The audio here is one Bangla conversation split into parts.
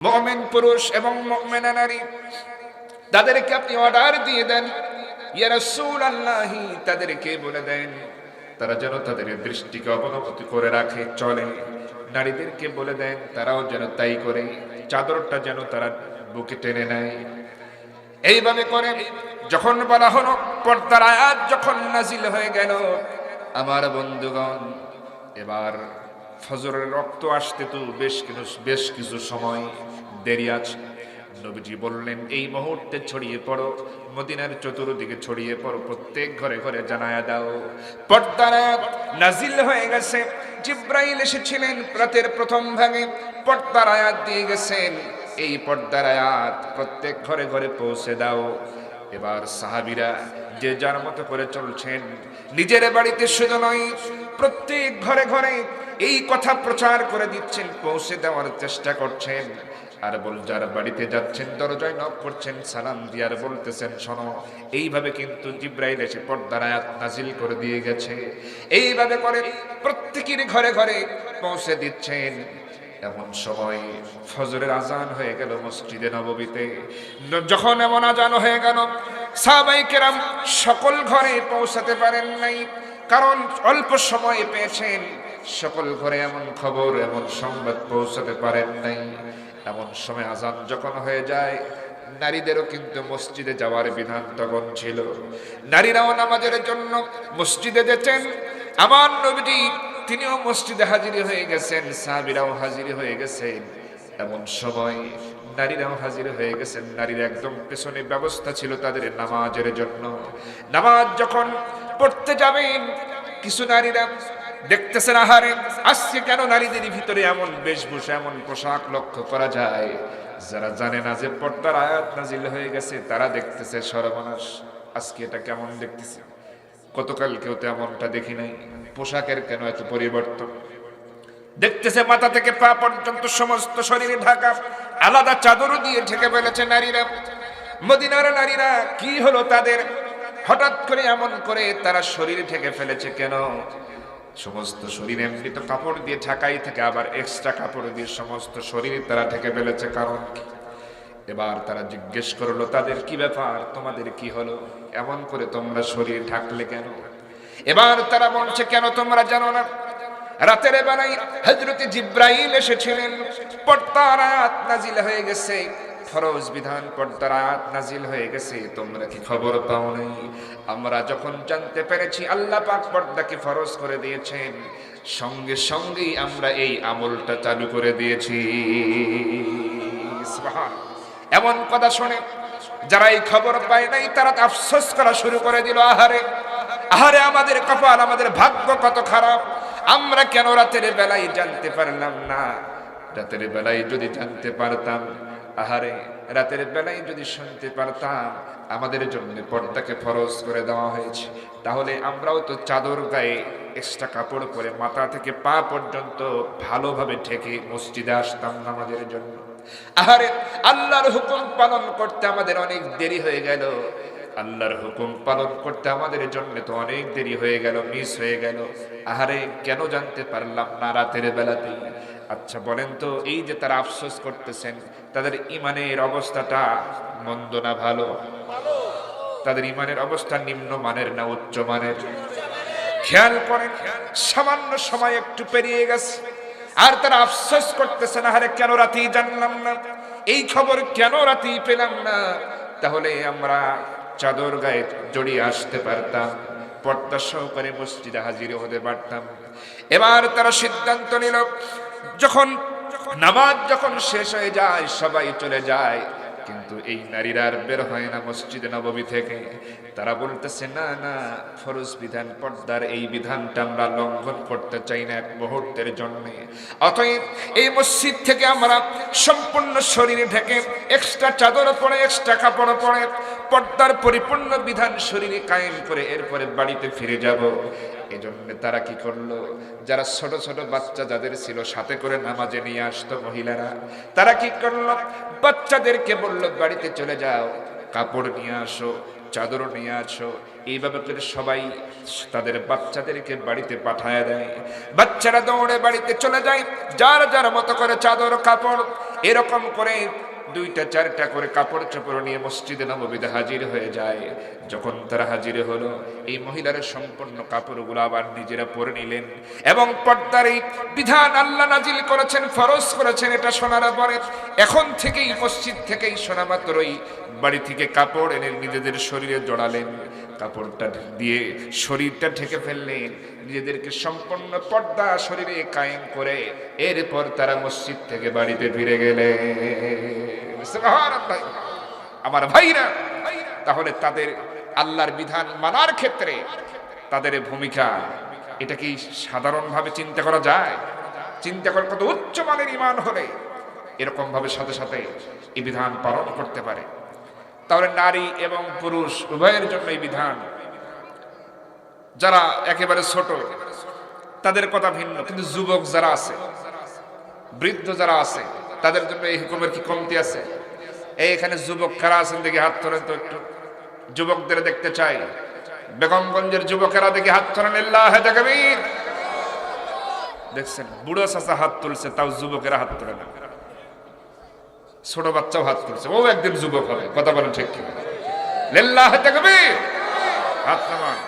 মুমিন পুরুষ এবং মুমিনা নারী তাদেরকে আপনি অর্ডার দিয়ে দেন, ইয়া রাসূলুল্লাহ, তাদেরকে বলে দেন তারা যেন তাদের দৃষ্টিকে অবনতি করে রাখে চলে। নারীদেরকে বলে দেন তারাও যেন তাই করে, চাদরটা যেন তারা বুকে টেনে নেয়। এইভাবে করে যখন বলা হলো, পর্দার আয়াত যখন নাজিল হয়ে গেল, আমার বন্ধুগণ, এবার ফজরের রক্ত আসতে তো বেশ কিছু সময় দেরি আছে। নবীজি বললেন, এই মুহূর্তে ছড়িয়ে পড়ো, মদিনার চতুর্দিকে ছড়িয়ে পড়ো, প্রত্যেক ঘরে ঘরে জানায়া দাও পর্দার আয়াত নাজিল হয়ে গেছে। জিব্রাইল এসেছিলেন রাতের প্রথম ভাগে, পর্দার আয়াত দিয়ে গেছেন, এই পর্দার আয়াত প্রত্যেক ঘরে ঘরে পৌঁছে দাও। এবার সাহাবীরা যে যার মতো করে চলছেন, নিজের বাড়িতে শুধু নয়, প্রত্যেক ঘরে ঘরে এই কথা প্রচার করে দিচ্ছেন, পৌঁছে দেওয়ার চেষ্টা করছেন। আর যার বাড়িতে যাচ্ছেন দরজায় নক করছেন, সালাম দিয়ে আর বলতেছেন, শোনো, এইভাবে কিন্তু জিব্রাইল এসে পর্দার আয়াত নাজিল করে দিয়ে গেছে। এইভাবে করে প্রত্যেকের ঘরে ঘরে পৌঁছে দিচ্ছেন। এমন সময় ফজরের আজান হয়ে গেল মসজিদে নববীতে। যখন এমন আজান হয়ে গেল, সাহাবায়ে কেরাম সকল ঘরে পৌঁছাতে পারেন নাই, কারণ অল্প সময় পেয়েছেন। সকল ঘরে এমন খবর, এমন সংবাদ পৌঁছাতে পারেন নাই। এমন সময় আজান যখন হয়ে যায়, নারীদেরও কিন্তু মসজিদে যাওয়ার বিধান তখন ছিল। নারীরাও নামাজের জন্য মসজিদে যেতেন। আমার নবীজি তিনিও মসজিদে হাজির হয়ে গেছেন, সাহাবীরাও হাজির হয়ে গেছেন। এমন সময় নারীরাও হাজির হয়ে গেছেন। নারীর একদম পেছনে ব্যবস্থা ছিল তাদের নামাজের জন্য। নামাজ যখন পড়তে যাবেন, কিছু নারীরা দেখতেছেন, আহারে আজকে কেন নারীদের ভিতরে এমন বেশভূষা, এমন পোশাক লক্ষ্য করা যায়। যারা জানে না যে পর্দার আয়াত নাজিল হয়ে গেছে, তারা দেখতেছে সর্বনাশ, আজকে এটা কেমন দেখতেছে, গতকাল কেউ তো এমনটা দেখি নাই, পোশাকের কেন এত পরিবর্তন। দেখতেছে মাথা থেকে পা পর্যন্ত সমস্ত শরীরে ঢাকা, আলাদা চাদর দিয়ে ঢেকে ফেলেছে নারীরা। মদিনার নারীরা কি হলো তাদের, হঠাৎ করে এমন করে তারা শরীর ঢেকে ফেলেছে কেন? সমস্ত শরীর এমনি তো কাপড় দিয়ে ঢাকাই থাকে, আবার এক্সট্রা কাপড় দিয়ে সমস্ত শরীর তারা ঢেকে ফেলেছে, কারণ কি? এবার তারা জিজ্ঞেস করলো, তাদের কি ব্যাপার, তোমাদের কি হলো, এমন করে তোমরা শরীর ঢাকলে কেন? এবার তারা বলছে, কেন তোমরা জানো না, রাতের বেলায় হযরত জিব্রাইল এসেছিলেন, পর্দার আয়াত নাজিল হয়ে গেছে, ফরজ বিধান পর্দার আয়াত নাজিল হয়ে গেছে, তোমরা কি খবর পাও নাই? আমরা যখন জানতে পেরেছি আল্লাহ পাক পর্দাকে ফরজ করে দিয়েছেন, সঙ্গে সঙ্গেই আমরা এই আমলটা চালু করে দিয়েছি। সুবহানাল্লাহ। এমন কথা শুনে যারা এই খবর পায় নাই, তারা আফসোস করা শুরু করে দিল, আহারে আহারে, আমাদের কপাল, আমাদের ভাগ্য কত খারাপ, আমরা কেন রাতের বেলায় জানতে পারলাম না? রাতের বেলায় যদি জানতে পারতাম, আহারে রাতের বেলায় যদি শুনতে পারতাম আমাদের জন্য পর্দাকে ফরজ করে দেওয়া হয়েছে, তাহলে আমরাও তো চাদর গায়ে এক্সট্রা কাপড় পরে মাথা থেকে পা পর্যন্ত ভালোভাবে ঢেকে মসজিদে আসতাম নামাজের জন্য। আহারে আল্লাহর হুকুম পালন করতে আমাদের অনেক দেরি হয়ে গেল, আল্লাহর হুকুম পালন করতে আমাদের জন্য তো অনেক দেরি হয়ে গেল, মিস হয়ে গেল। আহারে কেন জানতে পারলাম না রাতের বেলাতেই? আচ্ছা বলেন তো, এই যে তারা আফসোস করতেছেন, তাদের ইমানের অবস্থাটা মন্দ না ভালো? তাদের ইমানের অবস্থা নিম্ন মানের না উচ্চ মানের? খেয়াল করেন, সামান্য সময় একটু পেরিয়ে গেছে, আর তারা আফসোস করতেছেন, আহারে কেন রাতেই জানলাম না, এই খবর কেন রাতেই পেলাম না? তাহলে আমরা চাদর গায়ে জড়িয়ে আসতে পারতাম, পর্দা সহকারে মসজিদে হাজির হতে পারতাম। এবার তারা সিদ্ধান্ত নিল, যখন নামাজ যখন শেষ হয়ে যায়, সবাই চলে যায়, কিন্তু এই নারীরা আর বের হয় না মসজিদে নববী থেকে। তারা বলতেছে, না না, ফরজ বিধান পর্দার এই বিধানটা আমরা লঙ্ঘন করতে চাই না এক মুহূর্তের জন্য। অতএব এই মসজিদ থেকে আমরা সম্পূর্ণ শরীরে ঢেকে এক্সট্রা চাদর পরে, এক্সট্রা কাপড় পরে, পর্দার পরিপূর্ণ বিধান শরীরে কায়েম করে এরপরে বাড়িতে ফিরে যাব। এজন্য তারা কি করলো, যারা ছোট ছোট বাচ্চা যাদের ছিল সাথে করে নামাজে নিয়ে আসতো মহিলারা, তারা কি করলো, বাচ্চাদেরকে বললো বাড়িতে চলে যাও, কাপড় নিয়ে আসো, চাদর নিয়ে আসো। এইভাবে করে সবাই তাদের বাচ্চাদেরকে বাড়িতে পাঠায় দেয়। বাচ্চারা দৌড়ে বাড়িতে চলে যায়, যার যার মতো করে চাদর কাপড় এরকম করে 2টা 4টা করে কাপড় চোপড় নিয়ে মসজিদে নববীতে হাজির হয়ে যায়। যখন তারা হাজির হলো, এই মহিলারা সম্পূর্ণ কাপড়গুলো আবার নিজেরা পরে নিলেন এবং পর্দার এই বিধান আল্লাহ নাজিল করেছেন, ফরজ করেছেন। এটা শোনার পরে এখন থেকেই মসজিদ থেকেই শোনা মাত্রই বাড়ি থেকে কাপড় এনে নিজেদের শরীরে জড়ালেন, কাপড়টা দিয়ে শরীরটা ঢেকে ফেললেন, নিজেদেরকে সম্পূর্ণ পর্দা শরীরে কায়েম করে এরপর তারা মসজিদ থেকে বাড়িতে ফিরে গেলেন। সুবহানাল্লাহ। আমার ভাইরা, তাহলে তাদের আল্লাহর বিধান মানার ক্ষেত্রে তাদের ভূমিকা, এটা কি সাধারণভাবে চিন্তা করা যায়? চিন্তা করে কত উচ্চ মানের ঈমান হলে এরকম ভাবে সাথে সাথে এই বিধান পালন করতে পারে। তাহলে নারী এবং পুরুষ উভয়ের জন্য এই বিধান। যারা একেবারে ছোট তাদের কথা ভিন্ন, কিন্তু যুবক যারা আছে, বৃদ্ধ যারা আছে, তাদের জন্য এই হুকুমের কি কমতি আছে? এখানে যুবক কারা আছেন দেখি হাত তোলেন তো একটু। যুবকদের দেখতে চাই। বেগমগঞ্জের যুবকেরা দেখি হাত তোলেন। আল্লাহু তাকবীর। দেখছেন, বুড়ো চাচা হাত তুলছে, তাও যুবকেরা হাত তোলে না। ছোট বাচ্চাও হাত তুলছে, ও একদিন যুবক হবে। কথা বলেন ঠিক কি? আল্লাহু তাকবীর। হাত নামান।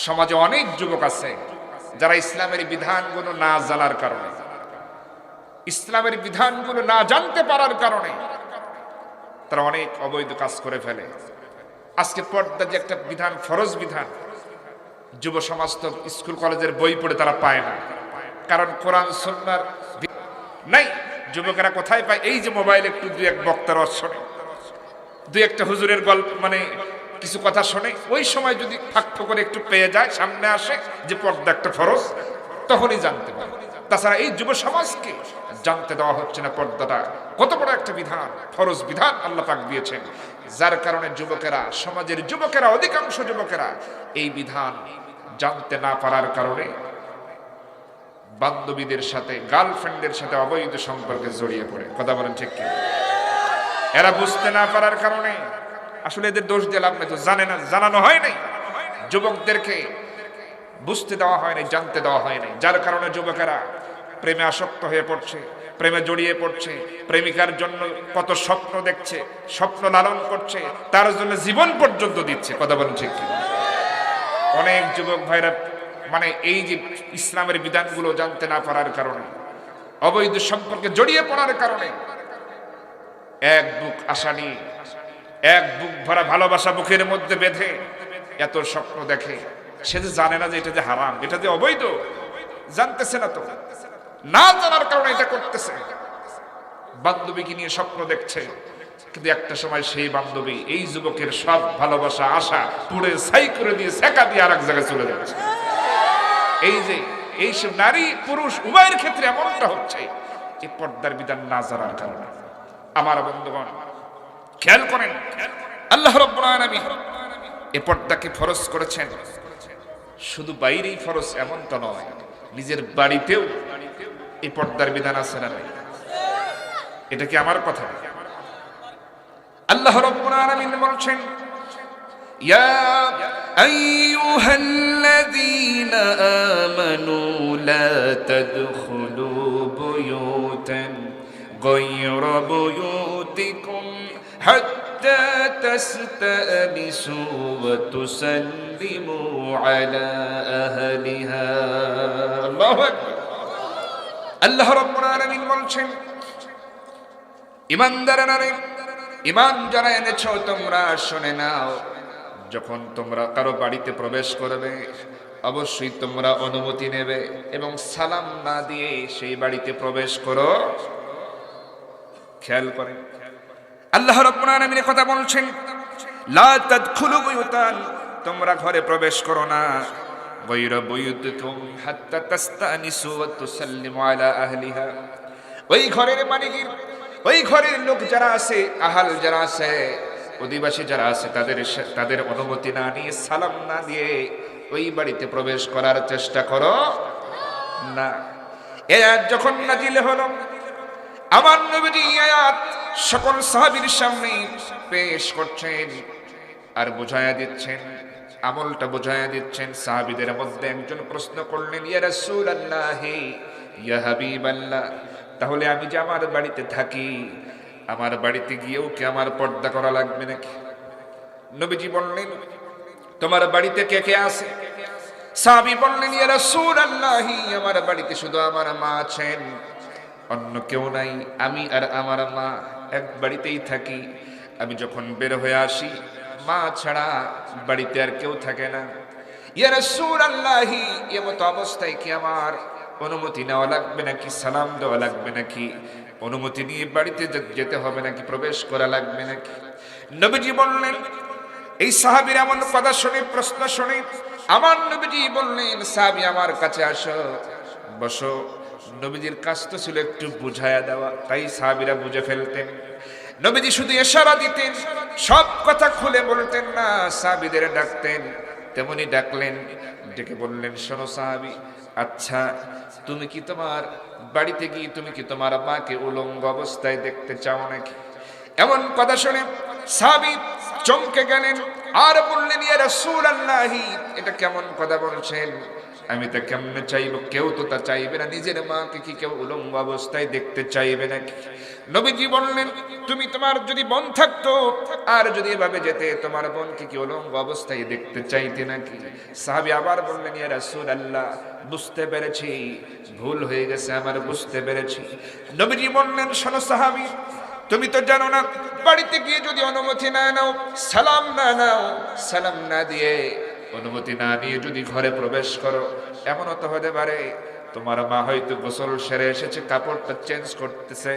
সমাজে অনেক যুবক আছে যারা ইসলামের বিধানগুলো না জানার কারণে, ইসলামের বিধানগুলো না জানতে পারার কারণে তারা অনেক অবৈধ কাজ করে ফেলে। আজকে পর্দা যে একটা বিধান, ফরজ বিধান, যুব সমাজ তো স্কুল কলেজের বই পড়ে তারা পায় না, কারণ কোরআন সুন্নাহর নাই। যুবকেরা কোথায় পায়? এই যে মোবাইলে একটু 2-1 বক্তার শোনে, 2-1টা হুজুরের গল্প, মানে কিছু কথা শোনে। ওই সময় যদি ফাঁক করে একটু পেয়ে যায়, সামনে আসে যে পর্দা একটা ফরজ, তখনই জানতে পারে। তাছাড়া এই যুব সমাজকে জানতে দেওয়া হচ্ছে না পর্দাটা কত বড় একটা বিধান, ফরজ বিধান আল্লাহ পাক দিয়েছেন। যার কারণে যুবকেরা, সমাজের যুবকেরা, অধিকাংশ যুবকেরা এই বিধান জানতে না পারার কারণে বান্ধবীদের সাথে, গার্লফ্রেন্ডের সাথে অবৈধ সম্পর্কে জড়িয়ে পড়ে। কথা বলেন ঠিক কি? এরা বুঝতে না পারার কারণে, আসলে এদের দোষ দিয়ে লাভ নেই, তো জানে না, জানানো হয় নাই, যুবকদেরকে বুঝতে দেওয়া হয় নাই, জানতে দেওয়া হয় নাই। যার কারণে যুবকেরা প্রেমে আসক্ত হয়ে পড়ছে, প্রেমে জড়িয়ে পড়ছে, প্রেমিকার জন্য কত স্বপ্ন দেখছে, স্বপ্ন লালন করছে, তার জন্য জীবন পর্যন্ত দিচ্ছে। কথা বলেন ঠিক কি? অনেক যুবক ভাইরা মানে এই যে ইসলামের বিধানগুলো জানতে না পারার কারণে, অবৈধ সম্পর্কে জড়িয়ে পড়ার কারণে এক বুক আশা নিয়ে, এক বুক ভরা ভালোবাসা বুকের মধ্যে বেঁধে এত স্বপ্ন দেখে। সে যে জানে না যে এটা যে হারাম, এটা যে অবৈধ, জানতেছে না। তো না জানার কারণে এটা করতেছে। বান্ধবীকে নিয়ে স্বপ্ন দেখছে, কিন্তু একটা সময় সেই বান্ধবী এই যুবকের সব ভালোবাসা আশা পুড়ে ছাই করে দিয়ে সেকা দিয়ে আরেক জায়গায় চলে যাচ্ছে। এই যে এইসব নারী পুরুষ উভয়ের ক্ষেত্রে এমনটা হচ্ছে এই পর্দার বিধান না জানার কারণে। আমার বন্ধুগণ, খেয়াল করেন, আল্লাহ রাব্বুল আলামিন এই পর্দাকে ফরজ করেছেন। শুধু বাইরেই ফরজ এমনটা নয়, নিজের বাড়িতেও এই পর্দার বিধান আছে না নাই? এটা কি আমার কথা? আল্লাহ রাব্বুল আলামিন বলছেন, ইয়া আইয়ুহাল্লাযীনা আমানু লা তাদখুলু বুয়ুতান গায়রা বুয়ুতিকুম হাত্তা তাসতানিসু ওয়া তুসাল্লিমু আলা আহলিহা। আল্লাহু আকবার। আল্লাহ রাব্বুল আলামিন বলছেন, ঈমানদারেরা, ঈমান যারা এনেছো তোমরা শুনে নাও, যখন তোমরা কারো বাড়িতে প্রবেশ করবে অবশ্যই তোমরা অনুমতি নেবে এবং সালাম না দিয়ে সেই বাড়িতে প্রবেশ করো। খেয়াল করেন, আল্লাহ রাব্বুল আলামিন কথা বলছেন, লা তাদখুলু বুয়ুতান, তোমরা ঘরে প্রবেশ করো না, গায়রা বুয়ুতিকুম হাত্তা তাস্তানিসু ওয়া তুসাল্লিমু আলা আহলিহা। ওই ঘরের মালিকের, ওই ঘরের লোক যারা আছে, আহাল যারা আছে, অধিবাসী যারা আছে, তাদের অনুমতি না নিয়ে, সালাম না দিয়ে ওই বাড়িতে প্রবেশ করার চেষ্টা করো না। এই আয়াত যখন নাজিল হলো, আমার নবীজি এই আয়াত সকল সাহাবীর সামনে পেশ করছেন আর বুঝায়া দিচ্ছেন, আমলটা বুঝায়া দিচ্ছেন। সাহাবীদের মধ্যে একজন প্রশ্ন করলেন, ইয়া রাসূলুল্লাহ, ইয়া হাবিবাল্লাহ, তাহলে আমি যে আমার বাড়িতে থাকি, আমার বাড়িতে গিয়েও কি আমার পর্দা করা লাগবে নাকি? নবীজি বললেন, তোমার বাড়িতে কে কে আছে? সাহাবী বললেন, ইয়া রাসূলুল্লাহ, আমার বাড়িতে শুধু আমার মা আছেন, অন্য কেউ নাই। আমি আর আমার মা এক বাড়িতেই থাকি। আমি যখন বের হয়ে আসি, মা ছাড়া বাড়িতে আর কেউ থাকে না। ইয়া রাসূলুল্লাহ, এমত অবস্থায় কি আমার অনুমতি নেওয়া লাগবে নাকি, সালাম দেওয়া লাগবে নাকি, অনুমতি নিয়ে বাড়িতে যেতে হবে নাকি, প্রবেশ করা লাগবে নাকি? নবীজি বললেন, এই সাহাবীর এমন কথা শুনে, প্রশ্ন শুনে আমার নবীজি বললেন, সাহাবী আমার কাছে আসো, বসো। নবীজির কাজ তো ছিল একটু বুঝায়া দেওয়া, তাই সাহাবীরা বুঝে ফেলতেন। নবীজি শুধু ইশারা দিতেন, সব কথা খুলে বলতেন না, সাহাবীদের ডাকতেন। তেমনি ডাকলেন, ডেকে বললেন, শোনো সাহাবী, আচ্ছা তুমি কি তোমার বাড়িতে গিয়ে তুমি কি তোমার মাকে উলঙ্গ অবস্থায় দেখতে চাও নাকি? এমন কথা শুনে সাহাবী চমকে গেলেন আর বললেন, ইয়া রাসূলুল্লাহ, এটা কেমন কথা বলছেন? আমি তা কেমনে চাইব? কেউ তো তা চাইবে না। নিজের মাকে কি কেউ উলঙ্গ অবস্থায় দেখতে চাইবে নাকি? নবীজি বললেন, তুমি তোমার যদি বোন থাকতো আর যদি এভাবে যেতে, তোমার বোনকে কি উলঙ্গ অবস্থায় দেখতে চাইতে নাকি? সাহাবী আবার বললেন, ইয়া রাসূলুল্লাহ, বুঝতে পেরেছি, ভুল হয়ে গেছে আমার, বুঝতে পেরেছি। নবীজি বললেন, শোনো সাহাবী, তুমি তো জানো না, বাড়িতে গিয়ে যদি অনুমতি না নাও, সালাম না নাও, সালাম না দিয়ে অনুমতি না নিয়ে যদি ঘরে প্রবেশ করো, এমনও তো হতে পারে তোমার মা হয়তো গোসল সেরে এসেছে, কাপড়টা চেঞ্জ করতেছে,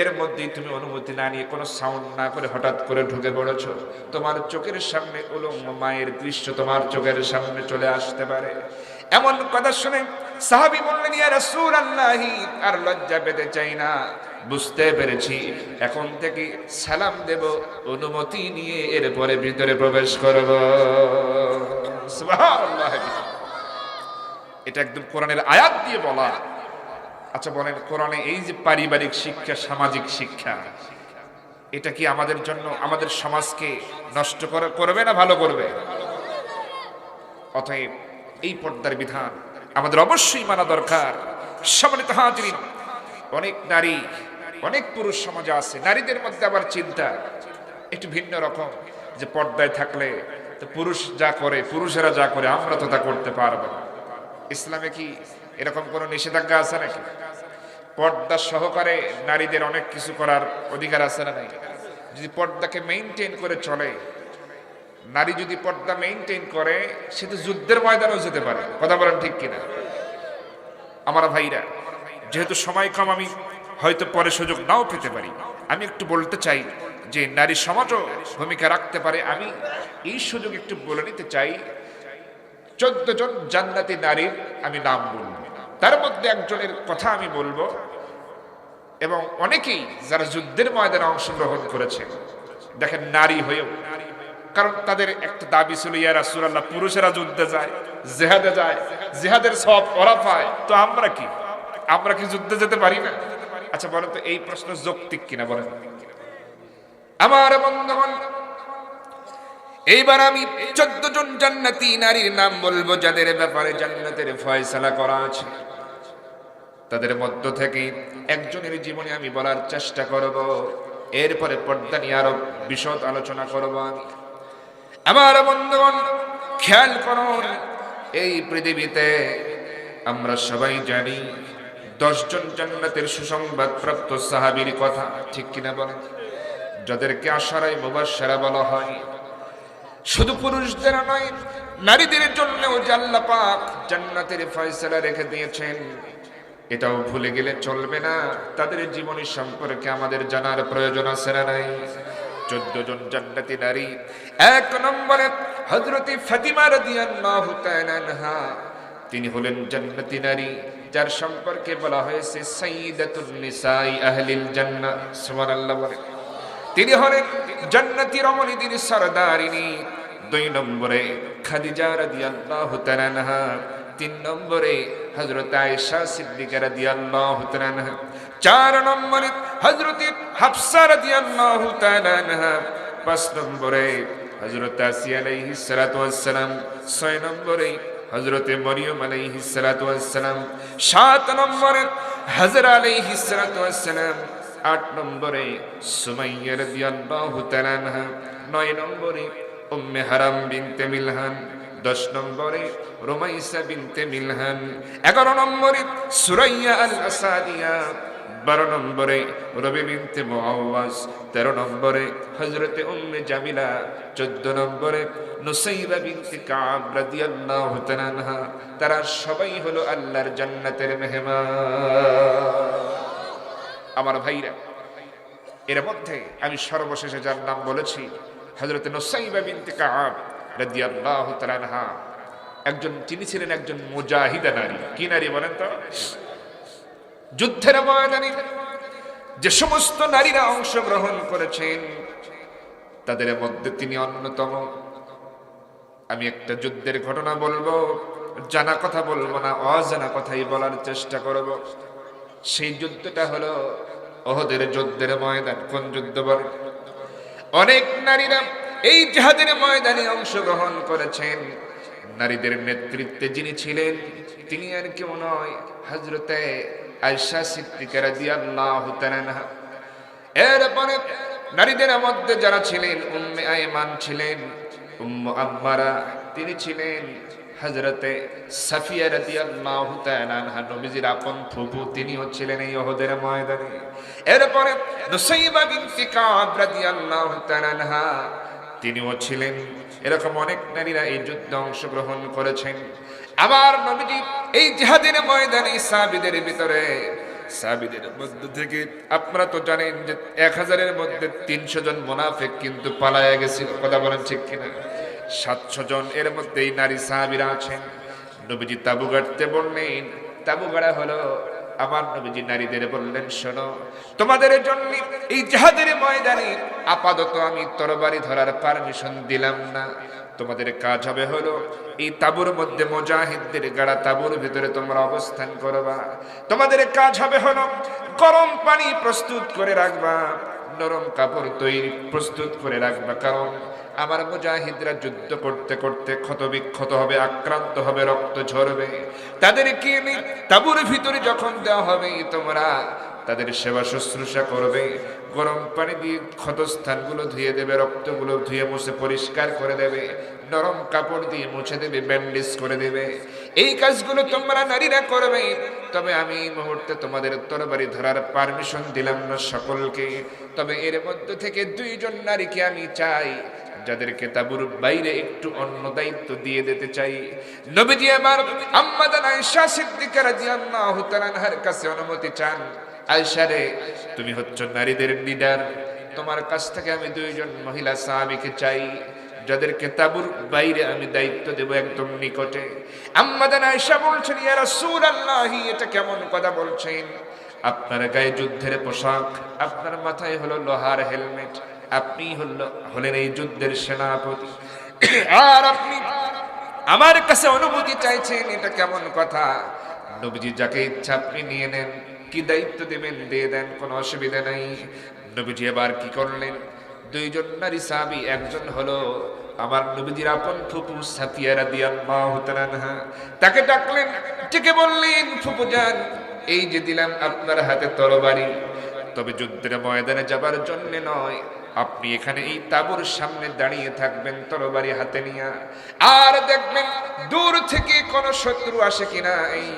এর মধ্যেই তুমি অনুমতি না নিয়ে কোনো সাউন্ড না করে হঠাৎ করে ঢুকে পড়েছো, তোমার চোখের সামনে উলঙ্গ মায়ের দৃশ্য তোমার চোখের সামনে চলে আসতে পারে। এমন কথা শুনে সাহাবী বললেন, ইয়া রাসূলুল্লাহ, আর লজ্জা পেতে চাই না, বুঝতে পেরেছি, এখন থেকে সালাম দেব, অনুমতি নিয়ে এরপরে ভিতরে প্রবেশ করব। সুবহানাল্লাহ। এটা একদম কোরআনের আয়াত দিয়ে বলা। আচ্ছা বলেন, কোরআনে এই যে পারিবারিক শিক্ষা, সামাজিক শিক্ষা, এটা কি আমাদের জন্য, আমাদের সমাজকে নষ্ট করবে না ভালো করবে? অতএব এই পর্দার বিধান আমাদের অবশ্যই মানা দরকার। সম্মানিত হাজিরিন, অনেক নারী, অনেক পুরুষ সমাজে আছে, নারীদের মধ্যে আবার চিন্তা একটু ভিন্ন রকম, যে পর্দায় থাকলে তো পুরুষ যা করে, পুরুষেরা যা করে আমরা তো তা করতে পারবো না। ইসলামে কি এরকম কোনো নিষেধাজ্ঞা আছে নাকি? পর্দা সহকারে নারীদের অনেক কিছু করার অধিকার আছে না নাই? যদি পর্দাকে মেইনটেইন করে চলে, নারী যদি পর্দা মেইনটেইন করে, সে তো যুদ্ধের ময়দানেও যেতে পারে। কথা বলেন ঠিক কিনা? আমার ভাইরা, যেহেতু সময় কম, আমি হয়তো পরে সুযোগ নাও পেতে পারি, আমি একটু বলতে চাই যে নারী সমাজও ভূমিকা রাখতে পারে। আমি এই সুযোগ একটু বলে নিতে চাই। 14 জন জান্নাতি নারীর আমি নাম বলবো, তার মধ্যে একজনের কথা আমি বলবো, এবং অনেকেই যারা যুদ্ধের ময়দানে অংশগ্রহণ করেছে, দেখেন নারী হয়েও, কারণ তাদের একটা দাবি ছিল, ইয়া রাসূলুল্লাহ, পুরুষেরা যুদ্ধে যায়, জিহাদে যায়, জিহাদের সওয়াব ওরা পায়, তো আমরা কি যুদ্ধে যেতে পারি না? আচ্ছা বলেন তো, এই প্রশ্ন যৌক্তিক কিনা বলেন? আমার বন্ধুগণ, এইবার আমি 14 জন জান্নাতি নারীর নাম বলবো, যাদের ব্যাপারে জান্নাতের ফয়সালা করা আছে। তাদের মধ্য থেকে একজনের জীবনে আমি বলার চেষ্টা করব, এরপরে পর্দা নিয়ে আরো বিশদ আলোচনা করব। আমার বন্ধুগণ, খেয়াল করুন, এই পৃথিবীতে আমরা সবাই জানি 10 জন জান্নাতের সুসংবাদ প্রাপ্ত সাহাবীর কথা, ঠিক কিনা বলেন? যাদেরকে আশারায়ে মুবাশশারা বলা হয়। শুধু পুরুষদের নয়, নারীদের জন্যও আল্লাহ পাক জান্নাতের ফয়সালা রেখে দিয়েছেন। এটাও ভুলে গেলে চলবে না, তাদের জীবনী সম্পর্কে আমাদের জানার প্রয়োজন আছে না নাই? 14 জন জান্নাতি নারী, 1 নম্বরে হযরতে ফাতিমা রাদিয়াল্লাহু তাআলা আনহা, তিনি হলেন জান্নাতি নারী, যার সম্পর্কে বলা হয়েছে সাইয়্যিদাতুন নিসাই আহলিল জান্নাহ। সুবহানাল্লাহ বলে। তিনি হলেন জান্নাতি রমণীদের সরদারিনী। 2 নম্বরে খাদিজা রাদিয়াল্লাহু তাআলা আনহা। 3 নম্বরে হযরত আয়েশা সিদ্দিকা রাদিয়াল্লাহু তাআলা আনহা। 4 নম্বরে হযরত হাফসা রাদিয়াল্লাহু তাআলা আনহা। 5 নম্বরে হযরত আসিয়া আলাইহিস সালাতু ওয়াস সালাম। 6 নম্বরে হযরত মরিয়ম আলাইহিস সালাতু ওয়াস সালাম। 7 নম্বরে হযরত আলাইহিস সালাতু ওয়াস সালাম, 8 নম্বরে সুমাইয়া রাদিয়াল্লাহু তাআলা আনহা, 9 নম্বরে উম্মে হারাম বিনতে মিলহান, 10 নম্বরে রুমাইসা বিনতে মিলহান, 11 নম্বরে সুরাইয়া আল আসাদিয়া, 12 নম্বরে রবি বিনতে মুআওয়াজ, 13 নম্বরে হযরতে উম্মে জামিলা, 14 নম্বরে নুসাইবা বিনতে কাব রাদিয়াল্লাহু তাআলা আনহা। তারা সবাই হলো আল্লাহর জান্নাতের মেহমান। আমার ভাইরা, এর মধ্যে আমি সর্বশেষে যার নাম বলেছি হযরতে নুসাইবা বিনতে কাব রাদিয়াল্লাহু তাআলা আনহা, তিনি ছিলেন একজন মুজাহিদা নারী। কি নারী বলেন তো? যুদ্ধের ময়দানে যে সমস্ত নারীরা অংশগ্রহণ করেছেন তাদের মধ্যে তিনি অন্যতম। আমি একটা যুদ্ধের ঘটনা বলবো, জানা কথা বলবো না, অজানা কথাই বলার চেষ্টা করব। সেই যুদ্ধটা হলো ওহদের যুদ্ধের ময়দান। কোন যুদ্ধ বলেন? অনেক নারীরা এই জিহাদের ময়দানে অংশগ্রহণ করেছেন। নারীদের নেতৃত্বে যিনি ছিলেন তিনি আর কেউ নয়, হযরতে আয়েশা সিদ্দিকা রাদিয়াল্লাহু তাআলা আনহা। এরপরে নারীদের মধ্যে যারা ছিলেন, উম্মে আয়মান ছিলেন, উম্মু আম্মারা তিনি ছিলেন, হযরতে সাফিয়া রাদিয়াল্লাহু তাআলা আনহা নবীজির আপন ফুফু, তিনিও ছিলেন এই ওহদের ময়দানে। এরপরে নুসাইবা বিনতে কাব রাদিয়াল্লাহু তাআলা আনহা তিনিও ছিলেন। এরকম অনেক নারীরা এই যুদ্ধে অংশগ্রহণ করেছেন। আমার নবীজি এই জিহাদের ময়দানে সাহাবীদের ভিতরে, সাহাবীদের মধ্য থেকে আপনারা তো জানেন যে 1000-এর মধ্যে 300 জন মুনাফিক কিন্তু পালায়া গেছিল। কথা বলেন ঠিক কিনা? 700 জন এর মধ্যে নারী সাহাবীরা আছেন। নবীজি তাবু গাড়তে বললেন। তাবু গাড়া হলো, আমার নবীজি নারীদের বললেন, শোনো, তোমাদের জন্য এই জিহাদের ময়দানে আপাতত আমি তরবারি ধরার পারমিশন দিলাম না। তোমাদের কাজ হবে হলো এই তাবুর মধ্যে, মুজাহিদদের গাড়া তাবুর ভিতরে তোমরা অবস্থান করবা। তোমাদের কাজ হবে হলো গরম পানি প্রস্তুত করে রাখবা, নরম কাপড় তৈরি প্রস্তুত করে রাখবা। কারণ আমার মুজাহিদরা যুদ্ধ করতে করতে ক্ষতবিক্ষত হবে, আক্রান্ত হবে, রক্ত ঝরবে। তাদেরকে তাবুর ভিতরে যখন দেওয়া হবে তোমরা তাদের সেবা শুশ্রূষা করবে। গরম পানি দিয়ে ক্ষতস্থানগুলো ধুয়ে দেবে, রক্তগুলো ধুয়ে মুছে পরিষ্কার করে দেবে, নরম কাপড় দিয়ে মুছে দেবে, ব্যান্ডেজ করে দেবে। এই কাজগুলো তোমরা নারীরা করবে। তবে আমি এই মুহূর্তে তোমাদের তরবারি ধরার পারমিশন দিলাম না সকলকে। তবে এর মধ্যে থেকে 2 জন নারীকে আমি চাই যাদেরকে তাবুর বাইরে একটু অন্য দায়িত্ব দিয়ে দিতে চাই। নবীজি আবার আম্মা আয়েশা সিদ্দিকা রাদিয়াল্লাহু তাআলা আনহার কাছে অনুমতি চান। আয়েশা রে, তুমি হচ্ছ নারীদের লিডার, তোমার কাছ থেকে আমি 2 জন মহিলা সাহাবীকে চাই যাদেরকে তাবুর বাইরে আমি দায়িত্ব দেব, একদম নিকটে। আম্মা আয়েশা বলছেন, ইয়া রাসূলুল্লাহ, এটা কেমন কথা বলছেন? আপনার গায়ে যুদ্ধের পোশাক, আপনার মাথায় হলো লোহার হেলমেট, আপনি হলেন এই যুদ্ধের সেনাপতি, আর আপনি আমার কাছে অনুমতি চাইছেন, এটা কেমন কথা? নবীজি যাকে ইচ্ছা আপনি নিয়ে নেন, কি দায়িত্ব দেবেন দিয়ে দেন, কোনো অসুবিধা নাই। নবীজি এবার কি করলেন? 2 জন নারী সাহাবী, একজন হলো আমার নবীজির আপন ফুফু সাফিয়া রাদিয়াল্লাহু তাআলা আনহা, তাকে ডাকলেন, ডেকে বললেন, ফুফু জান, এই যে দিলাম আপনার হাতে তরবারি, তবে যুদ্ধের ময়দানে যাবার জন্য নয়, আপনি এখানে এই তাবুর সামনে দাঁড়িয়ে থাকবেন তরবারি হাতে নিয়ে, আর দেখবেন দূর থেকে কোন শত্রু আসে কিনা এই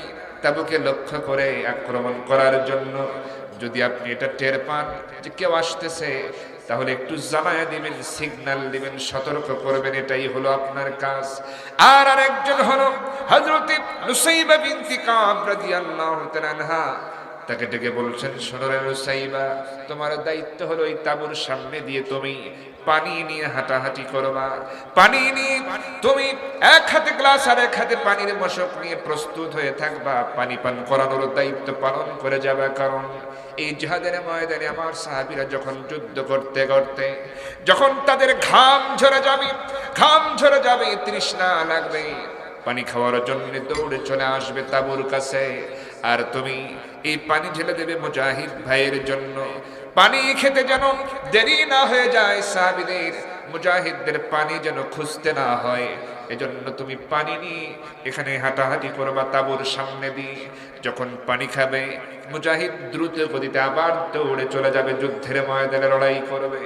তাবুকে লক্ষ্য করে আক্রমণ করার জন্য। যদি আপনি এটা টের পান যে কেউ আসতেছে, তাহলে একটু জানায়া দিবেন, সিগন্যাল দিবেন, সতর্ক করবেন, এটাই হলো আপনার কাজ। আর আরেকজন হলো হযরতে নুসাইবা বিনতে কাব রাদিয়াল্লাহু তাআলা আনহা, তাকে ডেকে বলছেন, শোনো রে নুসাইবা, তোমার দায়িত্ব হলো এই তাবুর সামনে দিয়ে তুমি পানি নিয়ে হাঁটাহাঁটি করবা। পানি নিয়ে তুমি এক হাতে গ্লাস আর এক হাতে পানির মশক নিয়ে প্রস্তুত হয়ে থাকবা, পানি পান করানোর দায়িত্ব পালন করে যাবে। কারণ এই জিহাদের ময়দানে আমার সাহাবীরা যখন যুদ্ধ করতে করতে যখন তাদের ঘাম ঝরে যাবে, তৃষ্ণা লাগবে, পানি খাওয়ার জন্য দৌড়ে চলে আসবে তাবুর কাছে, আর তুমি এই পানি ঢেলে দেবে মুজাহিদ ভাইয়ের জন্য। পানি খেতে যেন দেরি না হয়ে যায় সাহাবীদের, মুজাহিদদের পানি যেন খুঁজতে না হয়, এজন্য তুমি পানি নিয়ে এখানে হাঁটাহাঁটি করবা তাঁবুর সামনে দিয়ে। যখন পানি খাবে মুজাহিদ দ্রুত গতিতে আবার দৌড়ে চলে যাবে, যুদ্ধের ময়দানে লড়াই করবে।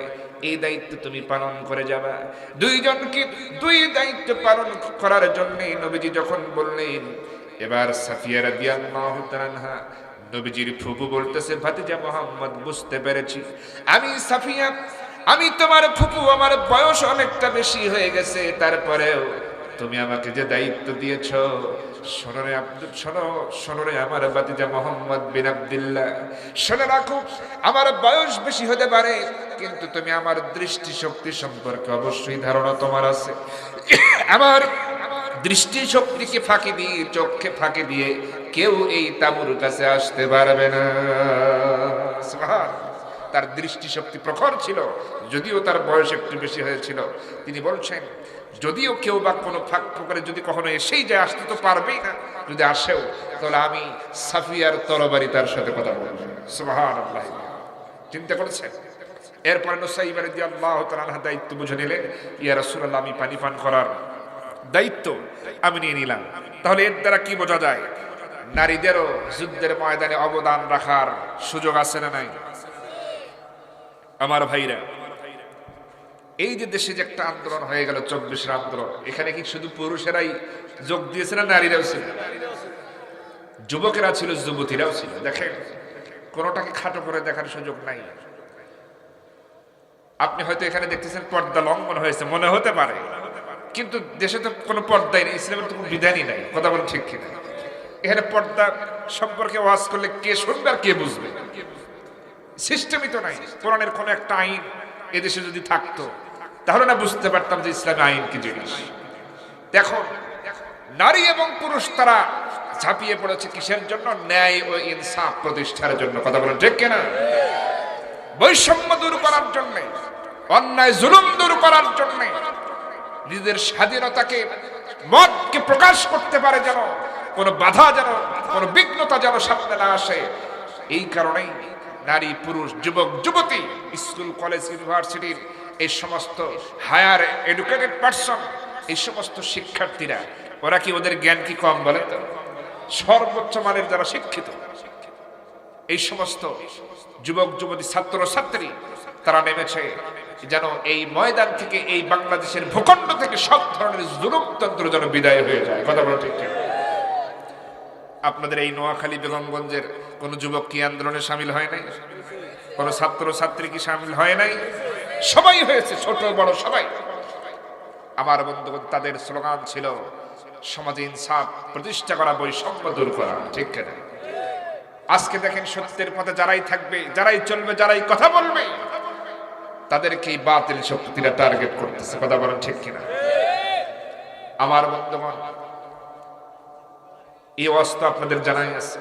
এই দায়িত্ব তুমি পালন করে যাবা। দুইজনকে দুই দায়িত্ব পালন করার জন্য নবীজি যখন বললেন, এবার সাফিয়া রাদিয়াল্লাহু তাআলা আনহা নবীজির ফুফু বলতেছে, ভাতিজা মুহাম্মদ বুঝতে পেরেছি, আমি সাফিয়া, আমি তোমার ফুফু, আমার বয়স অনেকটা বেশি হয়ে গেছে, তারপরেও তুমি আমাকে যে দায়িত্ব দিয়েছ, শোনো রে আব্দুল, শোনো রে আমার ভাতিজা মুহাম্মদ বিন আব্দুল্লাহ, শুনে রাখো, আমার বয়স বেশি হতে পারে, কিন্তু তুমি আমার দৃষ্টি শক্তি সম্পর্কে অবশ্যই ধারণা তোমার আছে। আমার দৃষ্টি শক্তিকে ফাঁকি দিয়ে, চোখকে ফাঁকি দিয়ে কেউ এই তাঁবুর কাছে আসতে পারবে না। তার দৃষ্টি শক্তি প্রখর ছিল, যদিও তার বয়স একটু বেশি হয়েছিল। তিনি বলছেন, যদিও কেউ বা কোনো ফাঁক করে যদি কখনো এসেই যায়, আসতে তো পারবেই না, যদি আসেও তাহলে আমি সাফিয়ার তরবারি তার সাথে কথা বলবো। সুবহানাল্লাহ, চিন্তা করেছেন? এরপরে নুসাইবা রাদিয়াল্লাহু তাআলা আনহা দায়িত্ব বুঝে নিলেন, ইয়া রাসূলুল্লাহ, আমি পানি পান করার দায়িত্ব আমি নিয়ে নিলাম। তাহলে এর দ্বারা কি বোঝা যায়? নারীদেরও যুদ্ধের ময়দানে অবদান রাখার সুযোগ আছে না নাই? আমার ভাইরা, এই যে দেশে যে একটা আন্দোলন হয়ে গেল, 24 আন্দোলন, এখানে কি শুধু পুরুষেরাই যোগ দিয়েছে না নারীরাও ছিল? যুবকেরা ছিল, যুবতীরাও ছিল। দেখেন, কোনোটাকে খাটো করে দেখার সুযোগ নাই। আপনি হয়তো এখানে দেখতেছেন পর্দা লঙ্ঘন হয়েছে, মনে হতে পারে, কিন্তু দেশে তো কোনো পর্দাই নেই, ইসলামের তো কোনো বিধানই নাই। কথা বলেন ঠিক কিনা? এখানে পর্দা সম্পর্কে ওয়াজ করলে কে শুনবে আর কে বুঝবে? সিস্টেমই তো নাই। কোরআনের কোনো একটা আইন এদেশে যদি থাকতো, তাহলে না বুঝতে পারতাম যে ইসলামী আইন কি জিনিস। দেখো, নারী এবং পুরুষ তারা ঝাঁপিয়ে পড়েছে কিসের জন্য? ন্যায় ও ইনসাফ প্রতিষ্ঠার জন্য। কথা বলেন ঠিক কিনা? বৈষম্য দূর করার জন্য, অন্যায় জুলুম দূর করার জন্য, নিজেদের স্বাধীনতাকে, মতকে প্রকাশ করতে পারে, যেন কোনো বাধা, যেন কোনো বিঘ্নতা যেন সামনে না আসে। এই কারণেই নারী, পুরুষ, যুবক, যুবতী, স্কুল, কলেজ, ইউনিভার্সিটির এই সমস্ত হায়ার এডুকেটেড পারসন, এই সমস্ত শিক্ষার্থীরা, ওরা কি, ওদের জ্ঞান কি কম? বলে তো, সর্বোচ্চ মানের যারা শিক্ষিত, এই সমস্ত যুবক, যুবতী, ছাত্র, ছাত্রী, তারা নেমেছে যেন এই ময়দান থেকে, এই বাংলাদেশের ভূখণ্ড থেকে সব ধরনের জুলুমতন্ত্র যেন বিদায় হয়ে যায়। কথা বলা ঠিক? আপনাদের এই নোয়াখালী, বেগমগঞ্জের কোন যুবক কি আন্দোলনে সামিল হয় নাই? কোন ছাত্র, ছাত্রী কি সামিল হয় নাই? সবাই হয়েছে, ছোট বড় সবাই। আমার বন্ধুগণ, তাদের স্লোগান ছিল সমাজে ইনসাফ প্রতিষ্ঠা করা, বৈষম্য দূর করা। ঠিক কিনা? আজকে দেখেন, সত্যের পথে যারাই থাকবে, যারাই চলবে, যারাই কথা বলবে, তাদেরকে এই বাতিল শক্তিরা টার্গেট করতেছে। কথা বলেন ঠিক কিনা? আমার বন্ধুগণ, এই অবস্থা আপনাদের জানাই আছে।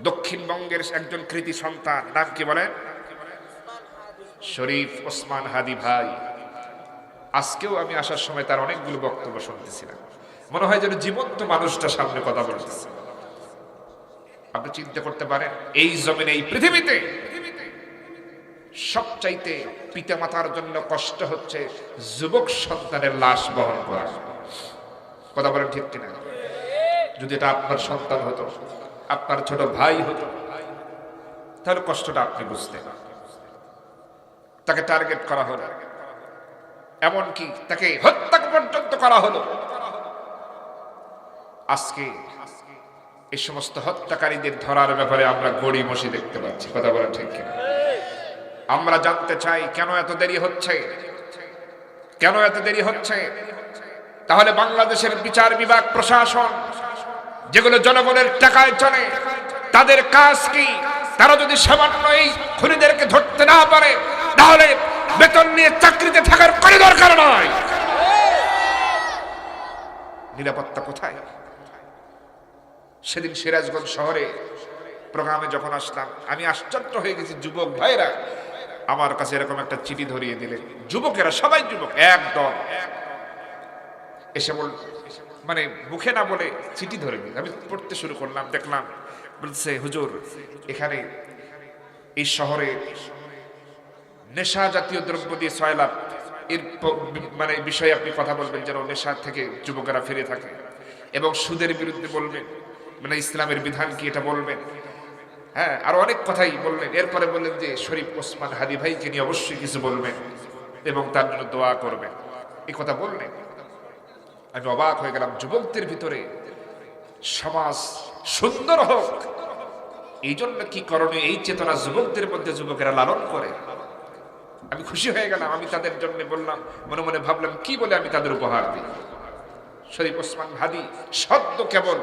দক্ষিণবঙ্গের একজন কৃতি সন্তান, নাম কি বলেন? শরীফ ওসমান হাদি ভাই। আজকেও আমি আসার সময় তার অনেকগুলো বক্তব্য শুনতেছিলাম, মনে হয় যেন জীবন্ত মানুষটা সামনে কথা বলতেছে। আপনি চিন্তা করতে পারেন, এই জমিনে, এই পৃথিবীতে সবচাইতে পিতামাতার জন্য কষ্ট হচ্ছে যুবক সন্তানের লাশ বহন করা। কথা বলেন ঠিক কিনা? যদি এটা আপনার সন্তান হতো, আপনার ছোট ভাই হতো, তাহলে কষ্টটা আপনি বুঝতেন। তাকে টার্গেট করা হলো, এমনকি তাকে হত্যা পর্যন্ত করা হলো। আজকে এই সমস্ত হত্যাকারীদের ধরার ব্যাপারে আমরা গড়িমসি দেখতে পাচ্ছি। কথা বলেন ঠিক কিনা? আমরা জানতে চাই, কেন এত দেরি হচ্ছে? কেন এত দেরি হচ্ছে? তাহলে বাংলাদেশের বিচার বিভাগ, প্রশাসন, যেগুলো জনগণের টাকায় চলে, তাদের কাজ কি? তারা যদি সামান্য এই খুনিদেরকে ধরতে না পারে, তাহলে বেতন নিয়ে চাকরিতে থাকার কোনো দরকার নয়। নিরাপত্তা কোথায়? সেদিন সিরাজগঞ্জ শহরে প্রোগ্রামে যখন আসলাম, আমি আশ্চর্য হয়ে গেছি। যুবক ভাইরা আমার কাছে এরকম একটা চিঠি ধরিয়ে দিলেন। যুবকেরা, সবাই যুবক, একদম এসে বল, মানে মুখে না বলে চিঠি ধরে দিল। আমি পড়তে শুরু করলাম, দেখলাম বলছে, হুজুর, এখানে এই শহরে নেশা জাতীয় দ্রব্য দিয়ে এর মানে বিষয়ে আপনি কথা বলবেন যেন নেশা থেকে যুবকেরা ফিরে থাকে, এবং সুদের বিরুদ্ধে বলবেন, মানে ইসলামের বিধান কি এটা বলবেন। হ্যাঁ, আরো অনেক কথাই বললেন। এরপরে বললেন যে শরীফ ওসমান হাদি ভাইকে নিয়ে অবশ্যই কিছু বলবেন এবং তার জন্য দোয়া করবেন। এই কথা বললেন, আমি অবাক হয়ে গেলাম। যুবকদের ভিতরে সমাজ সুন্দর হোক এই জন্য কি করণীয়, এই চেতনা যুবকদের মধ্যে যুবকেরা লালন করে। আমি খুশি হয়ে গেলাম। আমি তাদের জন্য বললাম, মনে মনে ভাবলাম কি বলে আমি তাদের উপহার দিই। শরীফ ওসমান হাদি সদ্য কেবল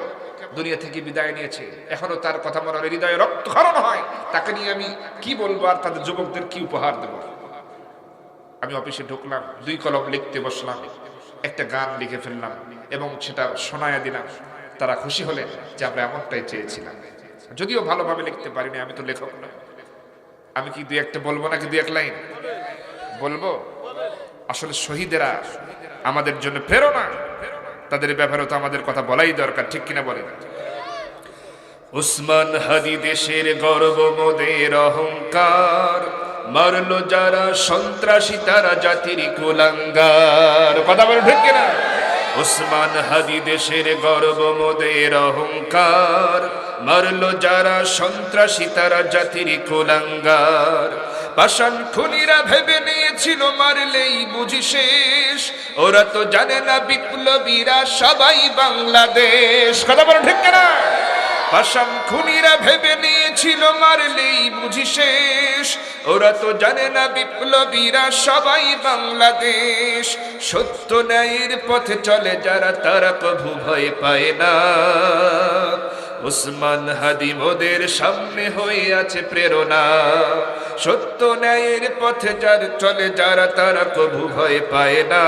দুনিয়া থেকে বিদায় নিয়েছে, এখনো তার কথা মনে হৃদয়ে রক্তক্ষরণ হয়। তাকে নিয়ে আমি কি বলবো আর তাদের যুবকদের কি উপহার দেব। আমি অফিসে ঢুকলাম, 2 কলম লিখতে বসলাম, একটা গান লিখে ফেললাম এবং সেটা শোনায়া দিলাম। তারা খুশি হলেন যে আমরা এমনটাই চেয়েছিলাম। যদিও ভালোভাবে লিখতে পারিনি, আমি তো লেখক নই। আমি কি 2-1টা বলবো নাকি 2-1 লাইন বলবো? আসলে শহীদেরা আমাদের জন্য প্রেরণা, তাদের ব্যাপারে তো আমাদের কথা বলাই দরকার, ঠিক কিনা বলেন? উসমান হাদি দেশের গর্ব মোদের অহংকার, মারলো যারা সন্ত্রাসী তারা জাতির কুলাঙ্গার। কথা বলেন ঠিক কিনা? উসমান হাদি দেশের গর্ব মোদের অহংকার, মারলো যারা সন্ত্রাসী তারা জাতির কুলাঙ্গার। পাষাণ খুনিরা ভেবে নিয়েছিল মারলেই বুঝি শেষ, ওরা তো জানে না বিপ্লবীরা সবাই বাংলাদেশ। কথা বলেন ঠিক কিনা? পাষাণ খুনিরা ভেবে নিয়েছিল মারলেই বুঝি শেষ, ওরা তো জানে না বিপ্লবীরা সবাই বাংলাদেশ। সত্য ন্যায়ের পথে চলে যারা তারা কভু ভয় পায় না, উসমান হাদি মোদের সামনে হয়ে আছে প্রেরণা। সত্য ন্যায়ের পথে যারা চলে যারা তারা কভু ভয় পায় না,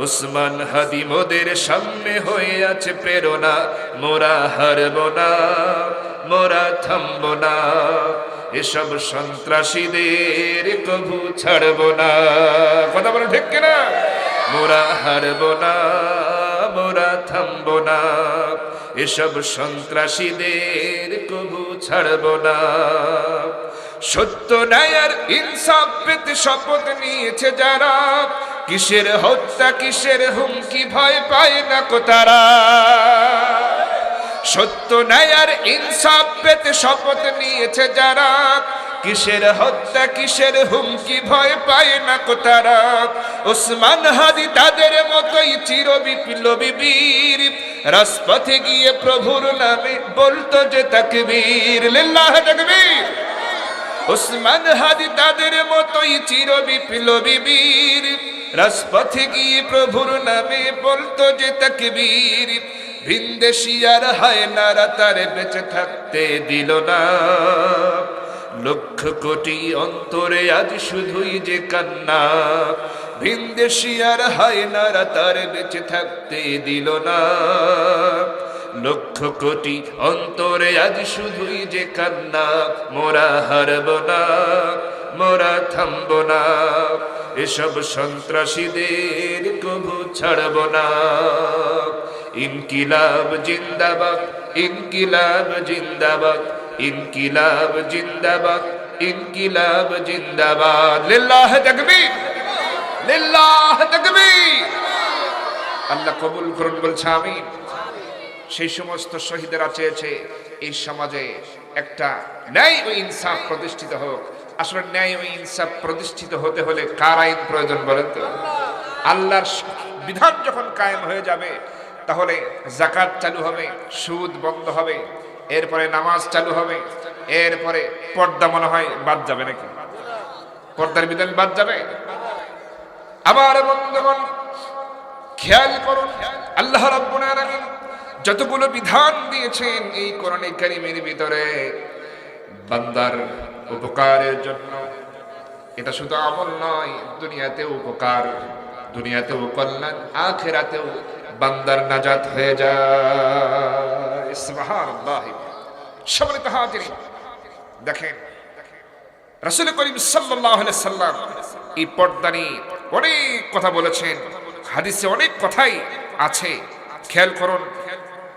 উসমান হাদি মোদের সামনে হয়ে আছে প্রেরণা। মোরা হারব না, মোরা থামব না, এসব সন্ত্রাসীদের কভু ছাড়ব না। কথা বলো ঠিক কিনা? মোরা হারব না, মোরা থামব না, এসব সন্ত্রাসীদের কভু ছাড়ব না। সত্য ন্যায় আর ইনসাফ পেতে শপথ নিয়েছে যারা, কিসের হত্যা কিসের হুমকি ভয় পায় না কো তারা। সত্য ন্যায় আর ইনসাফ পেতে শপথ নিয়েছে যারা, কিসের হত্যা কিসের হুমকি ভয় পায় না কো তারা। ওসমান হাদি তাদের মতোই চির বিপ্লবী বীর, রাজপথে গিয়ে প্রভুর নামে বলতো যে তাকবীর, লিল্লাহ তাকবীর। ওসমান হাদি তাদের মতোই চির বিপ্লবী বীর, রাজপথে গিয়ে প্রভুর নামে বলতো যে তাকবীর। ভিনদেশিয়ার হায়নারা তারে বেঁচে থাকতে দিল না, লক্ষ কোটি অন্তরে আজ শুধুই যে কান্না। ভিনদেশিয়ার হায়নারা তারে বেঁচে থাকতে দিল না, লক্ষ কোটি অন্তরে আজ শুধুই যে কান্না। মোরা হারব না, মোরা থামব না, এসব সন্ত্রাসীদের কভু ছাড়ব না। ইনকিলাব জিন্দাবাদ, ইনকিলাব জিন্দাবাদ, ইনকিলাব জিন্দাবাদ, ইনকিলাব জিন্দাবাদ। লিল্লাহ তাকবীর, লিল্লাহ তাকবীর। আল্লাহ কবুল করুন বলছে আমিন। সেই সমস্ত শহীদেরা চেয়েছে এই সমাজে একটা ন্যায় ও ইনসাফ প্রতিষ্ঠিত হোক। আসলে ন্যায় ও ইনসাফ প্রতিষ্ঠিত হতে হলে কার আইন প্রয়োজন বলেন তো? আল্লাহর বিধান যখন কায়েম হয়ে যাবে তাহলে যাকাত চালু হবে, সুদ বন্ধ হবে, এরপরে নামাজ চালু হবে, এরপরে পর্দা মনে হয় বাদ যাবে নাকি? পর্দার বিধান বাদ যাবে। আবার বন্ধুগণ খেয়াল করুন, আল্লাহ রাব্বুল আলামিন যতগুলো বিধান দিয়েছেন এই কোরআনে কারীমের ভিতরে বান্দার উপকারের জন্য। এটা শুধু আমল নয়, দুনিয়াতেও উপকার, দুনিয়াতেও কল্যাণ, আখিরাতেও বান্দার নাজাত হয়ে যায়। সুবহানাল্লাহ। সম্মানিত হাজিরিন, দেখেন রাসূল করিম সাল্লাল্লাহু আলাইহি সাল্লাম এই পর্দা নিয়ে অনেক কথা বলেছেন, হাদিসে অনেক কথাই আছে। খেয়াল করুন,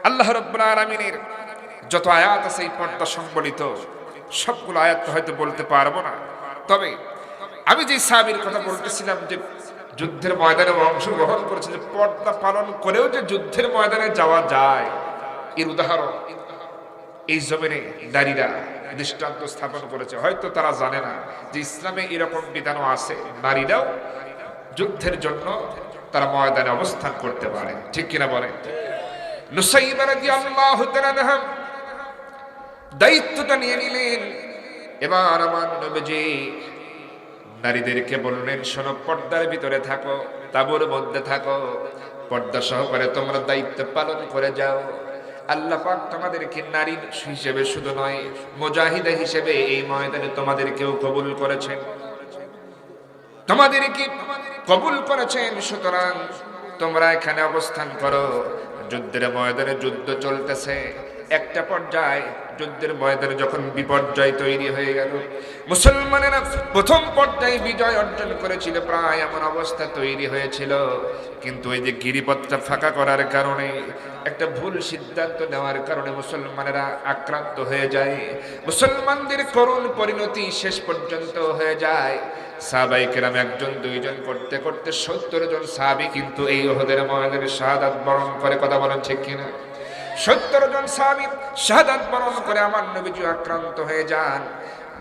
আল্লাহ রাব্বুল আলামিনের যত আয়াত আছে এই পর্দা সম্বলিত, সবগুলো আয়াত হয়তো বলতে পারবো না, তবে আমি যে সাহাবীর কথা বলতেছিলাম যে যুদ্ধের ময়দানে অংশগ্রহণ করেছে, যে পর্দা পালন করেও যে যুদ্ধের ময়দানে যাওয়া যায়, এর উদাহরণ এই জমিনে নারীরা দৃষ্টান্ত স্থাপন করেছে। হয়তো তারা জানে না যে ইসলামে এরকম বিধানও আছে, নারীরাও যুদ্ধের জন্য তারা ময়দানে অবস্থান করতে পারে। ঠিক কিনা বলেন? নুসাইবা রাদিয়াল্লাহু তাআলা আনহা দায়িত্বটা নিয়ে নিলেন। এবার আমার নবীজি নারীদেরকে বললেন, শোনো, পর্দার ভিতরে থাকো, তাঁবুর মধ্যে থাকো, পর্দা সহকারে তোমরা দায়িত্ব পালন করে যাও। আল্লাহ পাক তোমাদেরকে নারী হিসেবে শুধু নয়, মুজাহিদা হিসেবে এই ময়দানে তোমাদেরকেও কবুল করেছেন, তোমাদেরকে কবুল করেছেন। সুতরাং তোমরা এখানে অবস্থান করো। যুদ্ধের ময়দানে যুদ্ধ চলতেছে। একটা পর্যায়ে যুদ্ধের ময়দানে যখন বিপর্যয় তৈরি হয়ে গেল, মুসলমানেরা প্রথম পর্যায়ে বিজয় অর্জন করেছিল, প্রায় এমন অবস্থা তৈরি হয়েছিল। কিন্তু এই যে গিরিপথটা ফাঁকা করার কারণে, একটা ভুল সিদ্ধান্ত নেওয়ার কারণে মুসলমানেরা আক্রান্ত হয়ে যায়। মুসলমানদের করুণ পরিণতি শেষ পর্যন্ত হয়ে যায়। সাহাবায়ে কেরাম একজন দুইজন করতে করতে 70 জন সাহাবী কিন্তু এই উহুদের ময়দানে শাহাদাত বরণ করে। কথা বলেন ঠিক কিনা? 70 জন সাহাবী শাহাদাত বরণ করে আমার নবীজি আক্রান্ত হয়ে যান।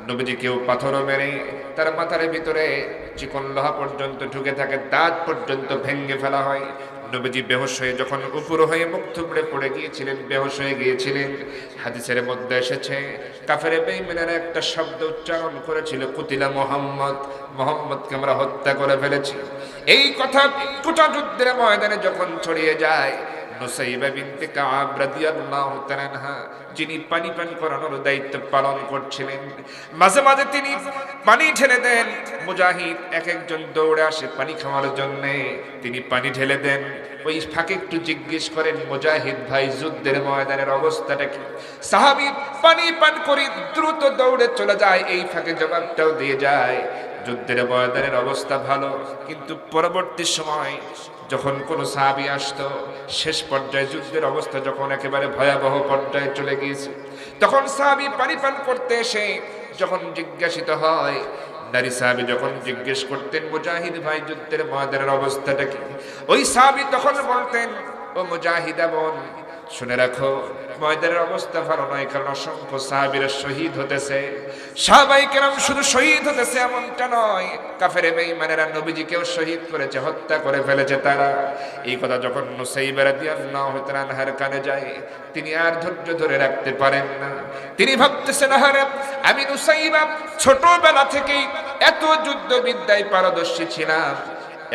নবীজি কেউ পাথর মেরে তার মাথার ভিতরে চিকন লোহা পর্যন্ত ঢুকে থাকে, দাঁত পর্যন্ত ভেঙে ফেলা হয়। নবীজি বেহুশ হয়ে যখন উপর হয়ে মুখ থুবড়ে পড়ে গিয়েছিলেন, বেহুশ হয়ে গিয়েছিলেন, হাদিসের মধ্যে এসেছে কাফের বেঈমানেরা একটা শব্দ উচ্চারণ করেছিল, কুতিলা মুহাম্মদ, মুহাম্মদকে আমরা হত্যা করে ফেলেছি। এই কথা গোটা যুদ্ধের ময়দানে যখন ছড়িয়ে যায়, নুসাইবা বিনতে কাব রাদিয়াল্লাহু তাআলা আনহা, যিনি পানি পান করানোর দায়িত্ব পালন করছিলেন, মাঝে মাঝে তিনি পানি ঢেলে দেন। মুজাহিদ এক একজন দৌড়ে আসে পানি খাওয়ার জন্য, তিনি পানি ঢেলে দেন। ওই ফাঁকে একটু জিজ্ঞেস করেন, মুজাহিদ ভাই, যুদ্ধের ময়দানের অবস্থাটা কি? সাহাবী পানি পান করে দ্রুত দৌড়ে চলে যায়, এই ফাঁকে জবাবটাও দিয়ে যায়, যুদ্ধের ময়দানের অবস্থা ভালো। কিন্তু পরবর্তী সময় যখন কোন সাহাবী আসতো, শেষ পর্যায়ে যুদ্ধের অবস্থা যখন একেবারে ভয়াবহ পর্যায়ে চলে গিয়েছে, তখন সাহাবী পানি পান করতে এসে যখন জিজ্ঞাসিত হয়, নারী সাহাবী যখন জিজ্ঞেস করতেন, মুজাহিদ ভাই, যুদ্ধের ময়দানের অবস্থাটা কি? ওই সাহাবী তখন বলতেন, ও মুজাহিদা বোন, শুনে রাখো, ময়দানের অবস্থা ভালো নয়, কারণ অসংখ্য সাহাবীরা শহীদ হতেছে। সাহাবায়ে কেরাম শুধু শহীদ হতেছে এমনটা নয়, কাফের বেঈমানেরা নবীজিকেও শহীদ করেছে, হত্যা করে ফেলেছে তারা। এই কথা যখন নুসাইবা রাদিয়াল্লাহু তাআলা আনহার কানে যায়, তিনি আর ধৈর্য ধরে রাখতে পারেন না। তিনি ভাবতেছেন, আহারে, আমি নুসাইবা ছোটবেলা থেকেই এত যুদ্ধবিদ্যায় পারদর্শী ছিলাম,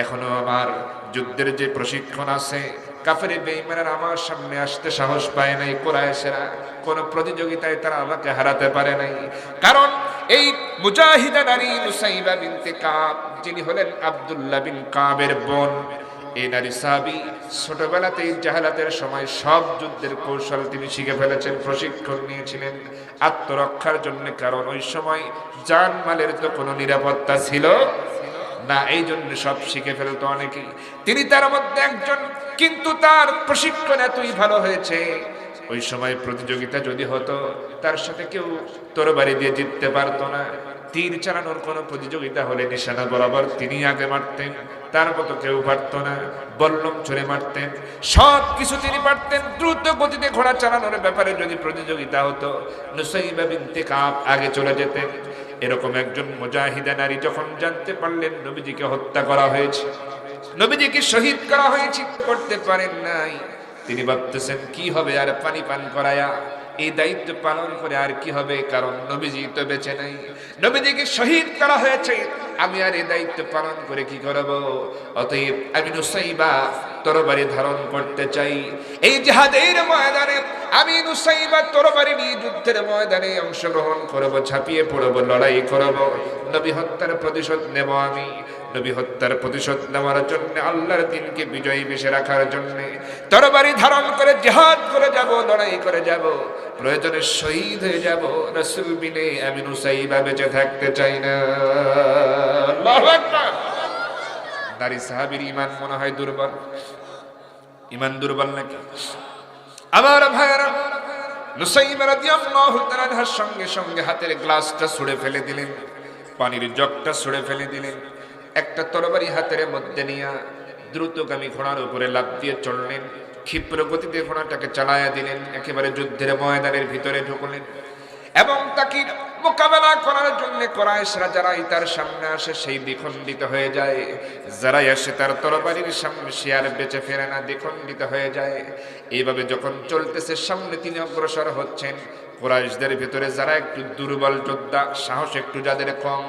এখনো আমার যুদ্ধের যে প্রশিক্ষণ আছে, কাফের বেঈমানেরা আমার সামনে আসতে সাহস পায় নাই। কুরাইশরা কোন প্রতিযোগিতায় তারা আমাকে হারাতে পারে নাই, কারণ এই মুজাহিদা নারী নুসাইবা বিনতে কাব, যিনি হলেন আব্দুল্লাহ বিন কাবের বোন, এই নারী সাহাবী ছোটবেলাতেই জাহালাতের সময় সব যুদ্ধের কৌশল তিনি শিখে ফেলেছেন, প্রশিক্ষণ নিয়েছিলেন আত্মরক্ষার জন্য। কারণ ওই সময় জানমালের তো কোনো নিরাপত্তা ছিল না, এই জন্য সব শিখে ফেলতো অনেকেই। তিনি তার মধ্যে একজন, কিন্তু তার প্রশিক্ষণ এতই ভালো হয়েছে, ওই সময় প্রতিযোগিতা যদি হতো, তার সাথে কেউ তরবারি দিয়ে জিততে পারতো না। তীর চালানোর কোনো প্রতিযোগিতা হলে নিশানা বরাবর তিনি আগে মারতেন, তার মতো কেউ পারতো না। বল্লম ছুঁড়ে মারতেন, সব কিছু তিনি পারতেন। দ্রুত গতিতে ঘোড়া চালানোর ব্যাপারে যদি প্রতিযোগিতা হতো, নুসাইবা বিনতে কাব আগে চলে যেতেন। এরকম একজন মুজাহিদা নারী যখন জানতে পারলেন নবীজিকে হত্যা করা হয়েছে, নবীজিকে শহীদ করা হয়েছে, করতে পারেন নাই, তিনি ভাবতেছেন কি হবে আর পানি পান করায়া, এই দায়িত্ব পালন করে আর কি হবে, কারণ নবীজি তো বেঁচে নাই, নবীজিকে শহীদ করা হয়েছে, আমি আর এই দায়িত্ব পালন করে কি করব? অতএব আমি নুসাইবা তরবারি ধারণ করতে চাই। এই জিহাদের ময়দানে আমি নুসাইবা তরবারি নিয়ে যুদ্ধের ময়দানে অংশগ্রহণ করব, ঝাঁপিয়ে পড়ব, লড়াই করব, নবী হত্যার প্রতিশোধ নেব। আমি নবী হত্যার প্রতিশোধ নেওয়ার জন্য, আল্লাহর দ্বীনকে বিজয়ী বেশে রাখার জন্য তরবারি ধারণ করে জিহাদ করে যাব, লড়াই করে যাব, প্রয়োজনে শহীদ হয়ে যাব। রাসূল বিনে আমি নুসাইবা বেঁচে থাকতে চাই না। আল্লাহু আকবার। নারী সাহাবীর ঈমান মনে হয় দুর্বল, ঈমান দুর্বল নাকি? আমার ভাইরা, নুসাইবা রাদিয়াল্লাহু তাআলা আনহার সঙ্গে সঙ্গে হাতের গ্লাসটা ছুঁড়ে ফেলে দিলেন। পানির জগটা ছুঁড়ে ফেলে দিলেন, একটা তরবারি হাতের মধ্যে নিয়ে দ্রুতগামী ঘোড়ার উপরে লাফ দিয়ে চললেন, ক্ষিপ্র গতিতে ঘোড়াটাকে চালায়া দিলেন, একেবারে যুদ্ধের ময়দানের ভিতরে ঢুকলেন এবং তাকে মোকাবেলা করার জন্য কুরাইশরা যারাই তার সামনে আসে সেই দ্বিখণ্ডিত হয়ে যায়, যারাই আসে তার তরবারির সামনে সে আর বেঁচে ফেরে না, দ্বিখণ্ডিত হয়ে যায়। এইভাবে যখন চলতেছে সামনে তিনি অগ্রসর হচ্ছেন, কুরাইশদের ভিতরে যারা একটু দুর্বল যোদ্ধা, সাহস একটু যাদের কম,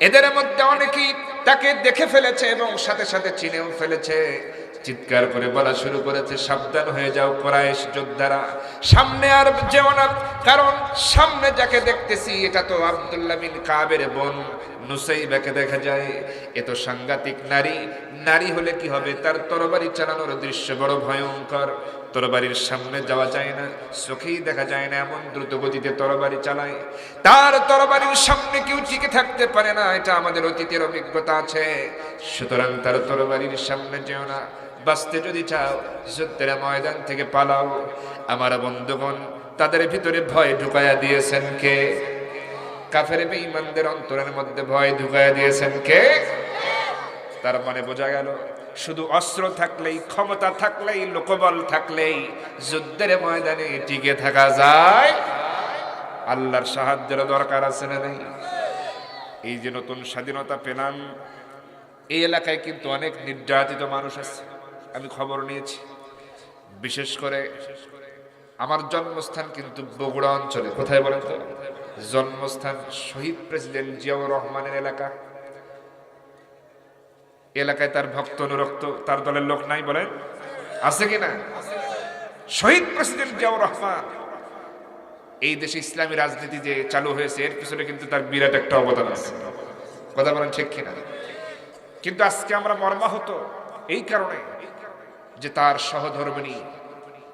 এদের মধ্যে অনেকেই তাকে দেখে ফেলেছে এবং সাথে সাথে চিনেও ফেলেছে। চিৎকার করে বলা শুরু করেছে, সাবধান হয়ে যাও কুরাইশ যোদ্ধারা, সামনে আর যেও না, কারণ সামনে যাকে দেখতেছি এটা তো আব্দুল্লাহ বিন কাবের বোন নুসাইবাকে দেখা যায়। এ তো সাংঘাতিক নারী, নারী হলে কি হবে, তার তরবারি চালানোর দৃশ্য বড় ভয়ঙ্কর, তরবারির সামনে যাওয়া যায় না, চোখেই দেখা যায় না, এমন দ্রুত গতিতে তরবারি চালায়, তার তরবারির সামনে কেউ টিকে থাকতে পারে না, এটা আমাদের অতীতের অভিজ্ঞতা আছে। সুতরাং তার তরবারির সামনে যেও না, বাঁচতে যদি চাও যুদ্ধের ময়দান থেকে পালাও। আমার বন্ধুগণ, তাদের ভিতরে ভয় ঢুকাইয়া দিয়েছেন কে? কাফের বেঈমানদের অন্তরের মধ্যে ভয় ঢুকাইয়া দিয়েছেন কে? তার মানে বোঝা গেল, শুধু অস্ত্র থাকলেই, ক্ষমতা থাকলেই, লোকবল থাকলেই যুদ্ধের ময়দানে টিকে থাকা যায়? আল্লাহর সাহায্যের দরকার আছে না নেই? এই যে নতুন স্বাধীনতা পেলাম, এই এলাকায় কিন্তু অনেক নির্যাতিত মানুষ আছে, আমি খবর নিয়েছি। বিশেষ করে আমার জন্মস্থান কিন্তু বগুড়া অঞ্চলে। কোথায় বলেন তো? জন্মস্থান শহীদ প্রেসিডেন্ট জিয়াউর রহমানের এলাকা। এলাকায় তার ভক্ত অনুরক্ত, তার দলের লোক নাই বলেন? আছে কিনা? শহীদ প্রেসিডেন্ট জিয়াউর রহমান, এই দেশে ইসলামী রাজনীতি যে চালু হয়েছে এর পিছনে কিন্তু তার বিরাট একটা অবদান আছে। কথা বলেন ঠিক কিনা? কিন্তু আজকে আমরা মর্মাহত এই কারণে যে তার সহধর্মিণী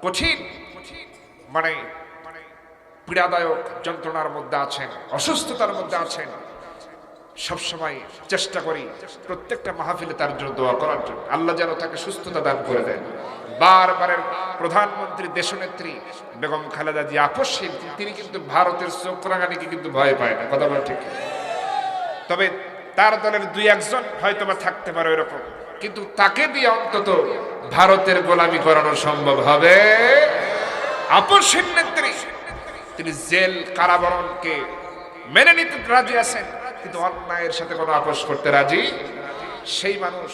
কঠিন মানে পীড়াদায়ক যন্ত্রণার মধ্যে আছেন, অসুস্থতার মধ্যে আছেন। সবসময় চেষ্টা করি প্রত্যেকটা মাহফিলে তার জন্য দোয়া করার জন্য, আল্লাহ যেন তাকে সুস্থতা দান করে দেন। বারবারের প্রধানমন্ত্রী দেশনেত্রী বেগম খালেদা জিয়া আপসহীন, তিনি কিন্তু ভারতের চোখ রাঙানিকে কিন্তু ভয় পায় না। কথা বলা ঠিক? তবে তার দলের দুই একজন হয়তো বা থাকতে পারে এরকম, কিন্তু তাকে দিয়ে অন্তত ভারতের গোলামি করানো সম্ভব হবে? আপসহীন নেত্রী, তিনি জেল কারাবরণকে মেনে নিতে রাজি আছেন, কিন্তু অন্যায়ের সাথে কোনো আপোষ করতে রাজি সেই মানুষ।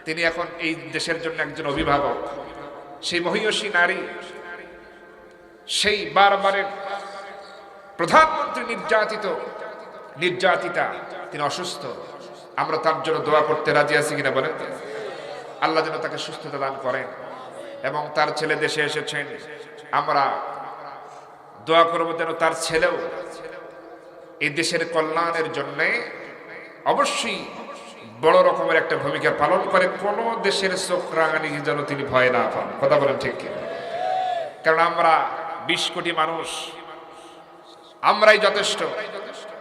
তিনি এখন এই দেশের জন্য একজন অভিভাবক, সেই মহিয়সী নারী, সেই বারবারের প্রধানমন্ত্রী নির্যাতিতা, তিনি অসুস্থ। আমরা তার জন্য দোয়া করতে রাজি আছি কিনা বলেন? আল্লাহ যেন তাকে সুস্থতা দান করেন এবং তার ছেলে দেশে এসেছেন, আমরা দোয়া করবো যেন তার ছেলেও এই দেশের কল্যাণের জন্য অবশ্যই বড় রকমের একটা ভূমিকা পালন করে, কোন দেশের চোখ রাঙানি যেন তিনি ভয় না পান। কথা বলেন ঠিক কি? কারণ আমরা 20 কোটি মানুষ, আমরাই যথেষ্ট।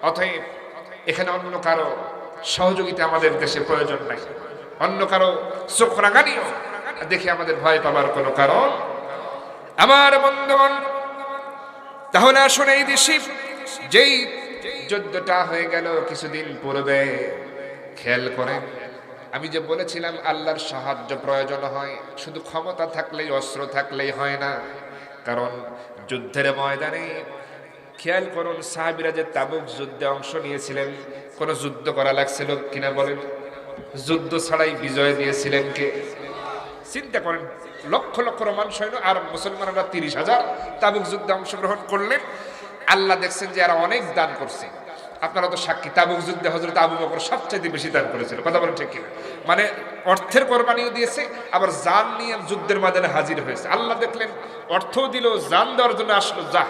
অতএব এখানে অন্য কারো সহযোগিতা আমাদের দেশে প্রয়োজন নাই, অন্য কারো চোখ রাঙানিও দেখে আমাদের ভয় পাবার কোনো কারণ। আমার বন্ধুগণ, তাহলে আসলে এই দেশে যেই যুদ্ধটা হয়ে গেল কিছুদিন পূর্বে, খেয়াল করেন, আমি যে বলেছিলাম আল্লাহর সাহায্য প্রয়োজন হয়, শুধু ক্ষমতা থাকলেই, অস্ত্র থাকলেই হয় না। কারণ যুদ্ধের ময়দানে খেয়াল করুন, সাহাবীরা যে তাবুক যুদ্ধে অংশ নিয়েছিলেন, কোন যুদ্ধ করা লাগছিল কিনা বলেন? যুদ্ধ ছাড়াই বিজয় দিয়েছিলেন কে? চিন্তা করেন, লক্ষ লক্ষ রোমান সৈন্য আর মুসলমানরা 30,000 তাবুক যুদ্ধে অংশগ্রহণ করলেন। আল্লাহ দেখছেন যে এরা অনেক দান করছে, আপনারা তো সাক্ষী, তাবুক যুদ্ধে হযরত আবু বকর সবচেয়ে বেশি দান করেছিল। কথা বলেন ঠিক কিনা? মানে অর্থের কোরবানিও দিয়েছে, আবার জান নিয়ে যুদ্ধের ময়দানে হাজির হয়েছে। আল্লাহ দেখলেন অর্থও দিল, জান দেওয়ার জন্য আসলো, যা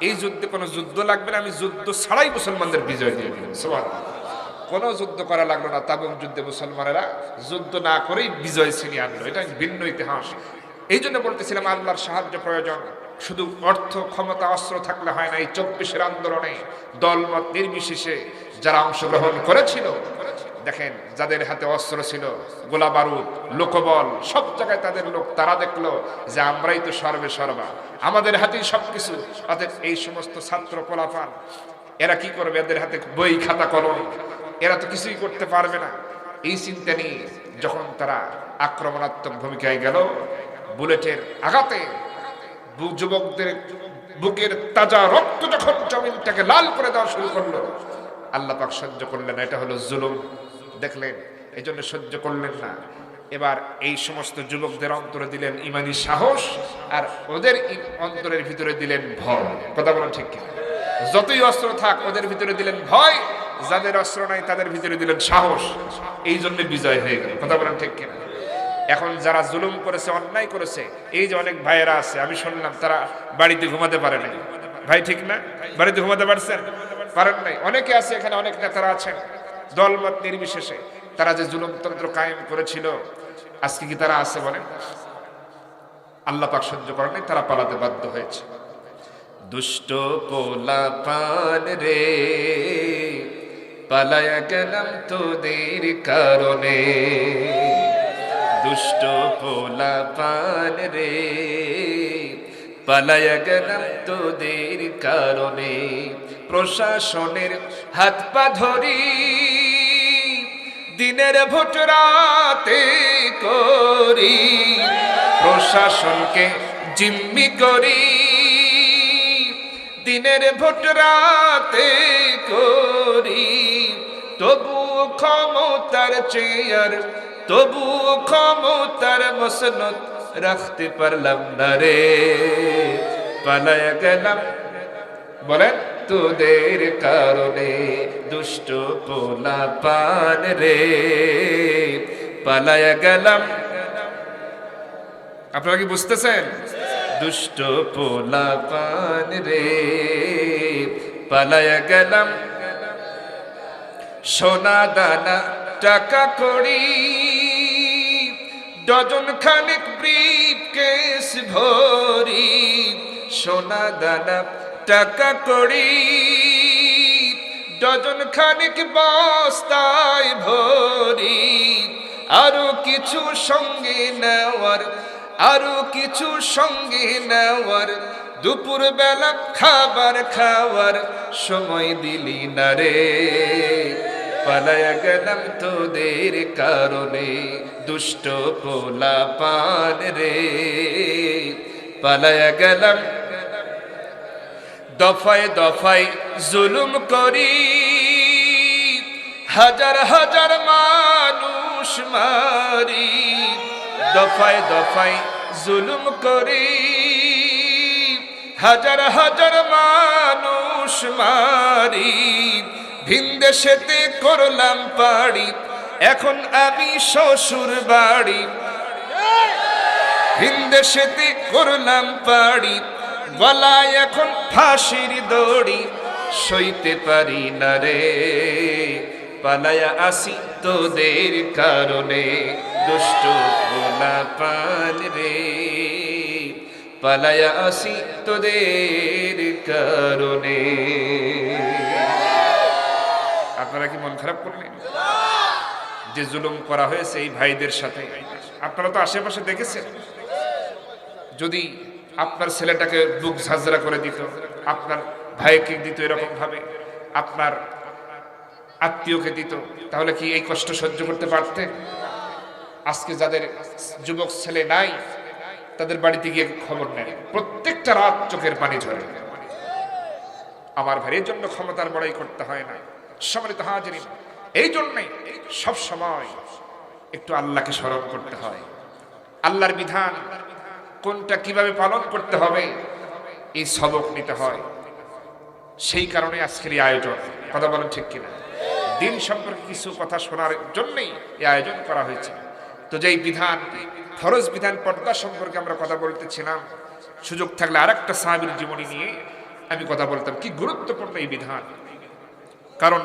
এই যুদ্ধে কোনো যুদ্ধ লাগবে না, আমি যুদ্ধ ছাড়াই মুসলমানদের বিজয় দিয়ে দিলাম। সুবহানাল্লাহ, কোনো যুদ্ধ করা লাগলো না। তাবুক যুদ্ধে মুসলমানেরা যুদ্ধ না করেই বিজয় ছিনিয়ে আনলো। এটা ভিন্ন ইতিহাস। এই জন্য বলতেছিলাম আল্লাহর সাহায্য প্রয়োজন, শুধু অর্থ, ক্ষমতা, অস্ত্র থাকলে হয় না। এই 24-এর আন্দোলনে দলমত নির্বিশেষে যারা অংশগ্রহণ করেছিল, দেখেন যাদের হাতে অস্ত্র ছিল, গোলা বারুদ, লোকবল, সব জায়গায় তাদের লোক, তারা দেখলো যে আমরাই তো সর্বে সর্বা, আমাদের হাতেই সবকিছু। অতএব এই সমস্ত ছাত্র পোলাপান এরা কি করবে, এদের হাতে বই খাতা কলম, এরা তো কিছুই করতে পারবে না। এই চিন্তা নিয়ে যখন তারা আক্রমণাত্মক ভূমিকায় গেল, বুলেটের আঘাতে যুবকদের বুকের তাজা রক্ত যখন জমিনটাকে লাল করে দেওয়া শুরু করলো, আল্লাহ পাক সহ্য করলেন না। এটা হলো জুলুম, দেখলেন, এই জন্য সহ্য করলেন না। এবার এই সমস্ত যুবকদের অন্তরে দিলেন ইমানি সাহস, আর ওদের অন্তরের ভিতরে দিলেন ভয়। কথা বলেন ঠিক কিনা? যতই অস্ত্র থাক ওদের ভিতরে দিলেন ভয়, যাদের অস্ত্র নাই তাদের ভিতরে দিলেন সাহস। এই জন্য বিজয় হয়ে গেল। কথা বলেন ঠিক কিনা? এখন যারা জুলুম করেছে, অন্যায় করেছে, এই যে অনেক ভাইয়েরা আছে, আমি শুনলাম তারা বাড়িতে ঘুমাতে পারে নাই। ভাই ঠিক না? বাড়িতে ঘুমাতে পারছেন? পারেন নাই। অনেকে আছে এখানে, অনেক নেতারা আছেন, দলমত নির্বিশেষে, তারা যে জুলুমতন্ত্র কায়েম করেছিল, আজকে কি তারা আছে বলেন? আল্লাহ পাক সহ্য করেন নাই, তারা পালাতে বাধ্য হয়েছে। দুষ্ট পোলাপান রে, পালায়া গেলাম তোদের কারণে। দুষ্ট পোলাপান রে, পালায়া গেলাম তোদের কারণে। প্রশাসনের হাত পা ধরি, দিনের ভোট রাতে করি, প্রশাসনকে জিম্মি করি, দিনের ভোট রাতে করি। তবু ক্ষমতার চেয়ার, তবু ক্ষমতার মসনদ রাখতে পারলাম না রে। পালায়া গেলাম বলেন তোদের কারণে। দুষ্ট পোলাপান রে, পালায়া গেলাম। আপনারা কি বুঝতেছেন? দুষ্ট পোলাপান রে, পালায়া গেলাম। সোনা দানা টাকা কড়ি, ডজন খানেক ব্রিফকেস ভরি। সোনা দানা টাকা কড়ি, ডজন খানেক বস্তায় ভরি। আরো কিছু সঙ্গে নেওয়ার, আরো কিছু সঙ্গে নেওয়ার, দুপুর বেলা খাবার খাওয়ার সময় দিলি না রে। পালায়া গেলাম তোদের কারণে। দুষ্ট পোলাপান রে, পালায়া গেলাম। দফায় দফায় জুলুম করি, হাজার হাজার মানুষ মারি। দফায় দফায় জুলুম করি, হাজার হাজার মানুষ মারি। ভিনদেশেতে করলাম পাড়ি, এখন আমি শ্বশুর বাড়ি। ভিনদেশেতে করলাম পাড়ি, গলায় এখন ফাঁসির দড়ি। সইতে পারি না রে, পালায়া আসি তোদের কারণে। দুষ্ট পোলাপান রে, পালায়া আসি তোদের কারণে। আপনারা কি মন খারাপ করলেন যে জুলুম করা হয়েছে এই ভাইদের সাথে? আপনারা তো আশেপাশে দেখেছেন, যদি আপনার ছেলেটাকে বুক ঝাঁঝরা করে দিত, আপনার ভাইকে দিত এরকম ভাবে, আপনার আত্মীয়কে দিত, তাহলে কি এই কষ্ট সহ্য করতে পারতেন? আজকে যাদের যুবক ছেলে নাই, তাদের বাড়িতে গিয়ে খবর নেন, প্রত্যেকটা রাত চোখের পানি ঝরে। আমার ভাইয়ের জন্য ক্ষমতার বড়াই করতে হয় না। সম্মানিত হাজিরিন, এই জন্যই সব সময় একটু আল্লাহকে স্মরণ করতে হয়। আল্লাহর বিধান কোনটা কিভাবে পালন করতে হবে, এই সবক নিতে হয়। সেই কারণে আজকের এই আয়োজন। কথা বলেন ঠিক কিনা? দিন সম্পর্কে কিছু কথা শোনার জন্যই এই আয়োজন করা হয়েছে। তো যেই বিধান, ফরজ বিধান পর্দা সম্পর্কে আমরা কথা বলতেছিলাম, সুযোগ থাকলে আরেকটা সাহাবীর জীবনী নিয়ে আমি কথা বলতাম। কি গুরুত্বপূর্ণ এই বিধান, কারণ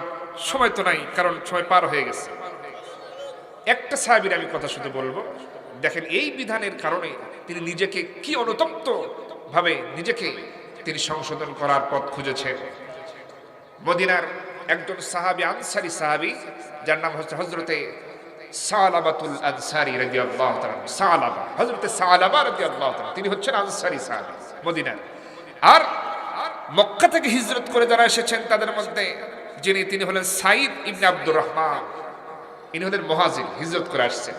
সময় তো নাই, কারণ সময় পার হয়ে গেছে। একটা সাহাবীর আমি কথা শুধু বলবো। দেখেন, এই বিধানের কারণে তিনি নিজেকে কি অনুতপ্ত ভাবে নিজেকে তিনি সংশোধন করার পথ খুঁজেছেন। মদিনার একজন সাহাবী, আনসারী সাহাবী, যার নাম হচ্ছে হযরতে সালাবাতুল আনসারী রাদিয়াল্লাহু তাআলা। সালাবা, হযরতে সালাবা রাদিয়াল্লাহু তাআলা, তিনি হচ্ছেন আনসারী সাহাবী মদিনার। আর মক্কা থেকে হিজরত করে যারা এসেছেন তাদের মধ্যে তিনি হলেন সাইদ ইবনে আব্দুর রহমান। ইনি হলেন মুহাজির, হিজরত করে আসছেন।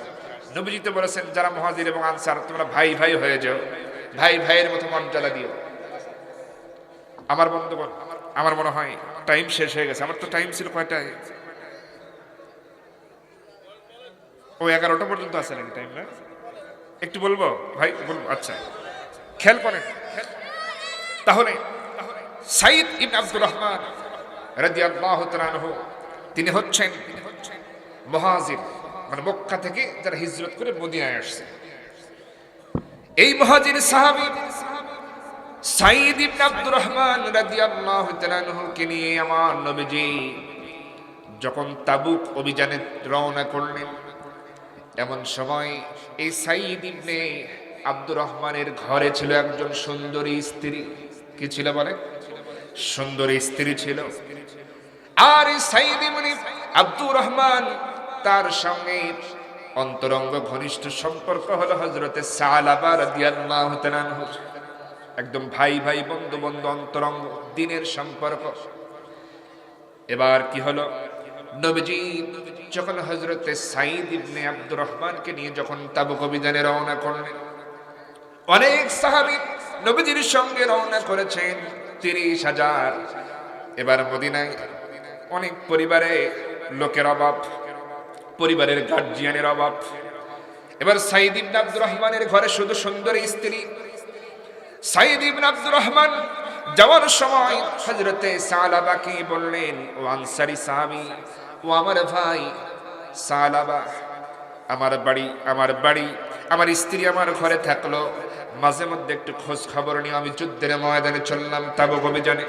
নবীজি তো বলেছেন যারা মুহাজির এবং আনসার তোমরা ভাই ভাই হয়ে যাও, ভাই ভাইয়ের মতো মর্যাদা দিও। আমার বন্ধুগণ, আমার মনে হয় টাইম শেষ হয়ে গেছে। আমার তো টাইম ছিল কয়টায়? ও 11টা পর্যন্ত আছে নাকি টাইম? না একটু বলবো ভাই, বলবো। আচ্ছা খেয়াল করেন তাহলে, সাইদ ইবনে আব্দুর রহমান রাদিয়াল্লাহু তাআলা আনহু তিনি হচ্ছেন মুহাজির, মানে মক্কা থেকে যারা হিজরত করে মদিনায় আসছে। এই মুহাজির সাহাবী সাইদ ইবনে আব্দুর রহমান রাদিয়াল্লাহু তাআলা আনহুকে নিয়ে আমার নবীজি যখন তাবুক অভিযানে রওনা করলেন, এমন সময় এই সাইদ ইবনে আব্দুর রহমানের ঘরে ছিল একজন সুন্দরী স্ত্রী। কি ছিল বলে? সুন্দরী স্ত্রী ছিল। আর এই সাইদ ইবনে আব্দুর রহমান তার সঙ্গে অন্তরঙ্গ ঘনিষ্ঠ সম্পর্ক হলো হযরতে সালাবা রাদিয়াল্লাহু তাআলা আনহু। একদম ভাই ভাই, বন্ধু বন্ধু, অন্তরঙ্গ দিনের সম্পর্ক। এবার কি হলো, নবীজি যখন হযরতে সাইদ ইবনে আব্দুর রহমানকে নিয়ে যখন তাবুক অভিযানে রওনা করলেন, অনেক সাহাবী নবীজির সঙ্গে রওনা করেছেন, 30,000। এবার মদিনায় অনেক পরিবারে লোকের অভাব, পরিবারের গার্জিয়ানের অভাব। এবার সাইদ ইবনে আব্দুর রহমানের ঘরে শুধু সুন্দরী স্ত্রী। সাইদ ইবনে আব্দুর রহমান যাওয়ার সময় হযরতে সালাবাকে বললেন, ও আনসারী সাহাবী, ও আমার ভাই সালাবা, আমার বাড়ি আমার স্ত্রী আমার ঘরে থাকলো, মাঝে মধ্যে একটু খোঁজ খবর নিয়ে আমি যুদ্ধের ময়দানে চললাম তাবুক অভিযানে।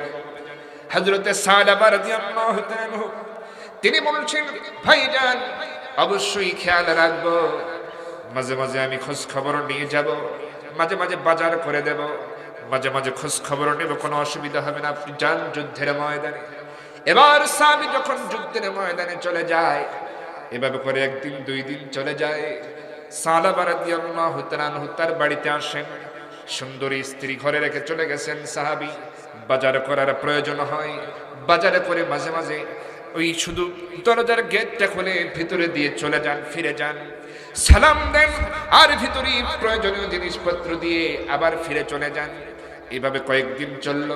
হযরতে সালাবা রাদিয়াল্লাহু তাআলা আনহু তিনি বলছেন, ভাইজান অবশ্যই খেয়াল রাখবো, মাঝে মাঝে আমি খোঁজ খবর নিয়ে যাব, মাঝে মাঝে বাজার করে দেব, মাঝে মাঝে খোঁজ খবর নেব, কোনো অসুবিধা হবে না, আপনি যান যুদ্ধের ময়দানে। এবার সাহাবী যখন যুদ্ধের ময়দানে চলে যায়, এভাবে করে একদিন 2 দিন চলে যায়। সালাবা রাদিয়াল্লাহু তাআলা আনহু তার বাড়িতে আসেন, সুন্দরী স্ত্রী ঘরে রেখে চলে গেছেন। সাহাবী বাজার করার প্রয়োজন হয়, বাজারে করে মাঝে মাঝে ওই শুধু দরজার গেটটা খুলে ভিতরে দিয়ে চলে যান, ফিরে যান, সালাম দেন, আর ভিতরে প্রয়োজনীয় জিনিসপত্র দিয়ে আবার ফিরে চলে যান। এভাবে কয়েকদিন চলল।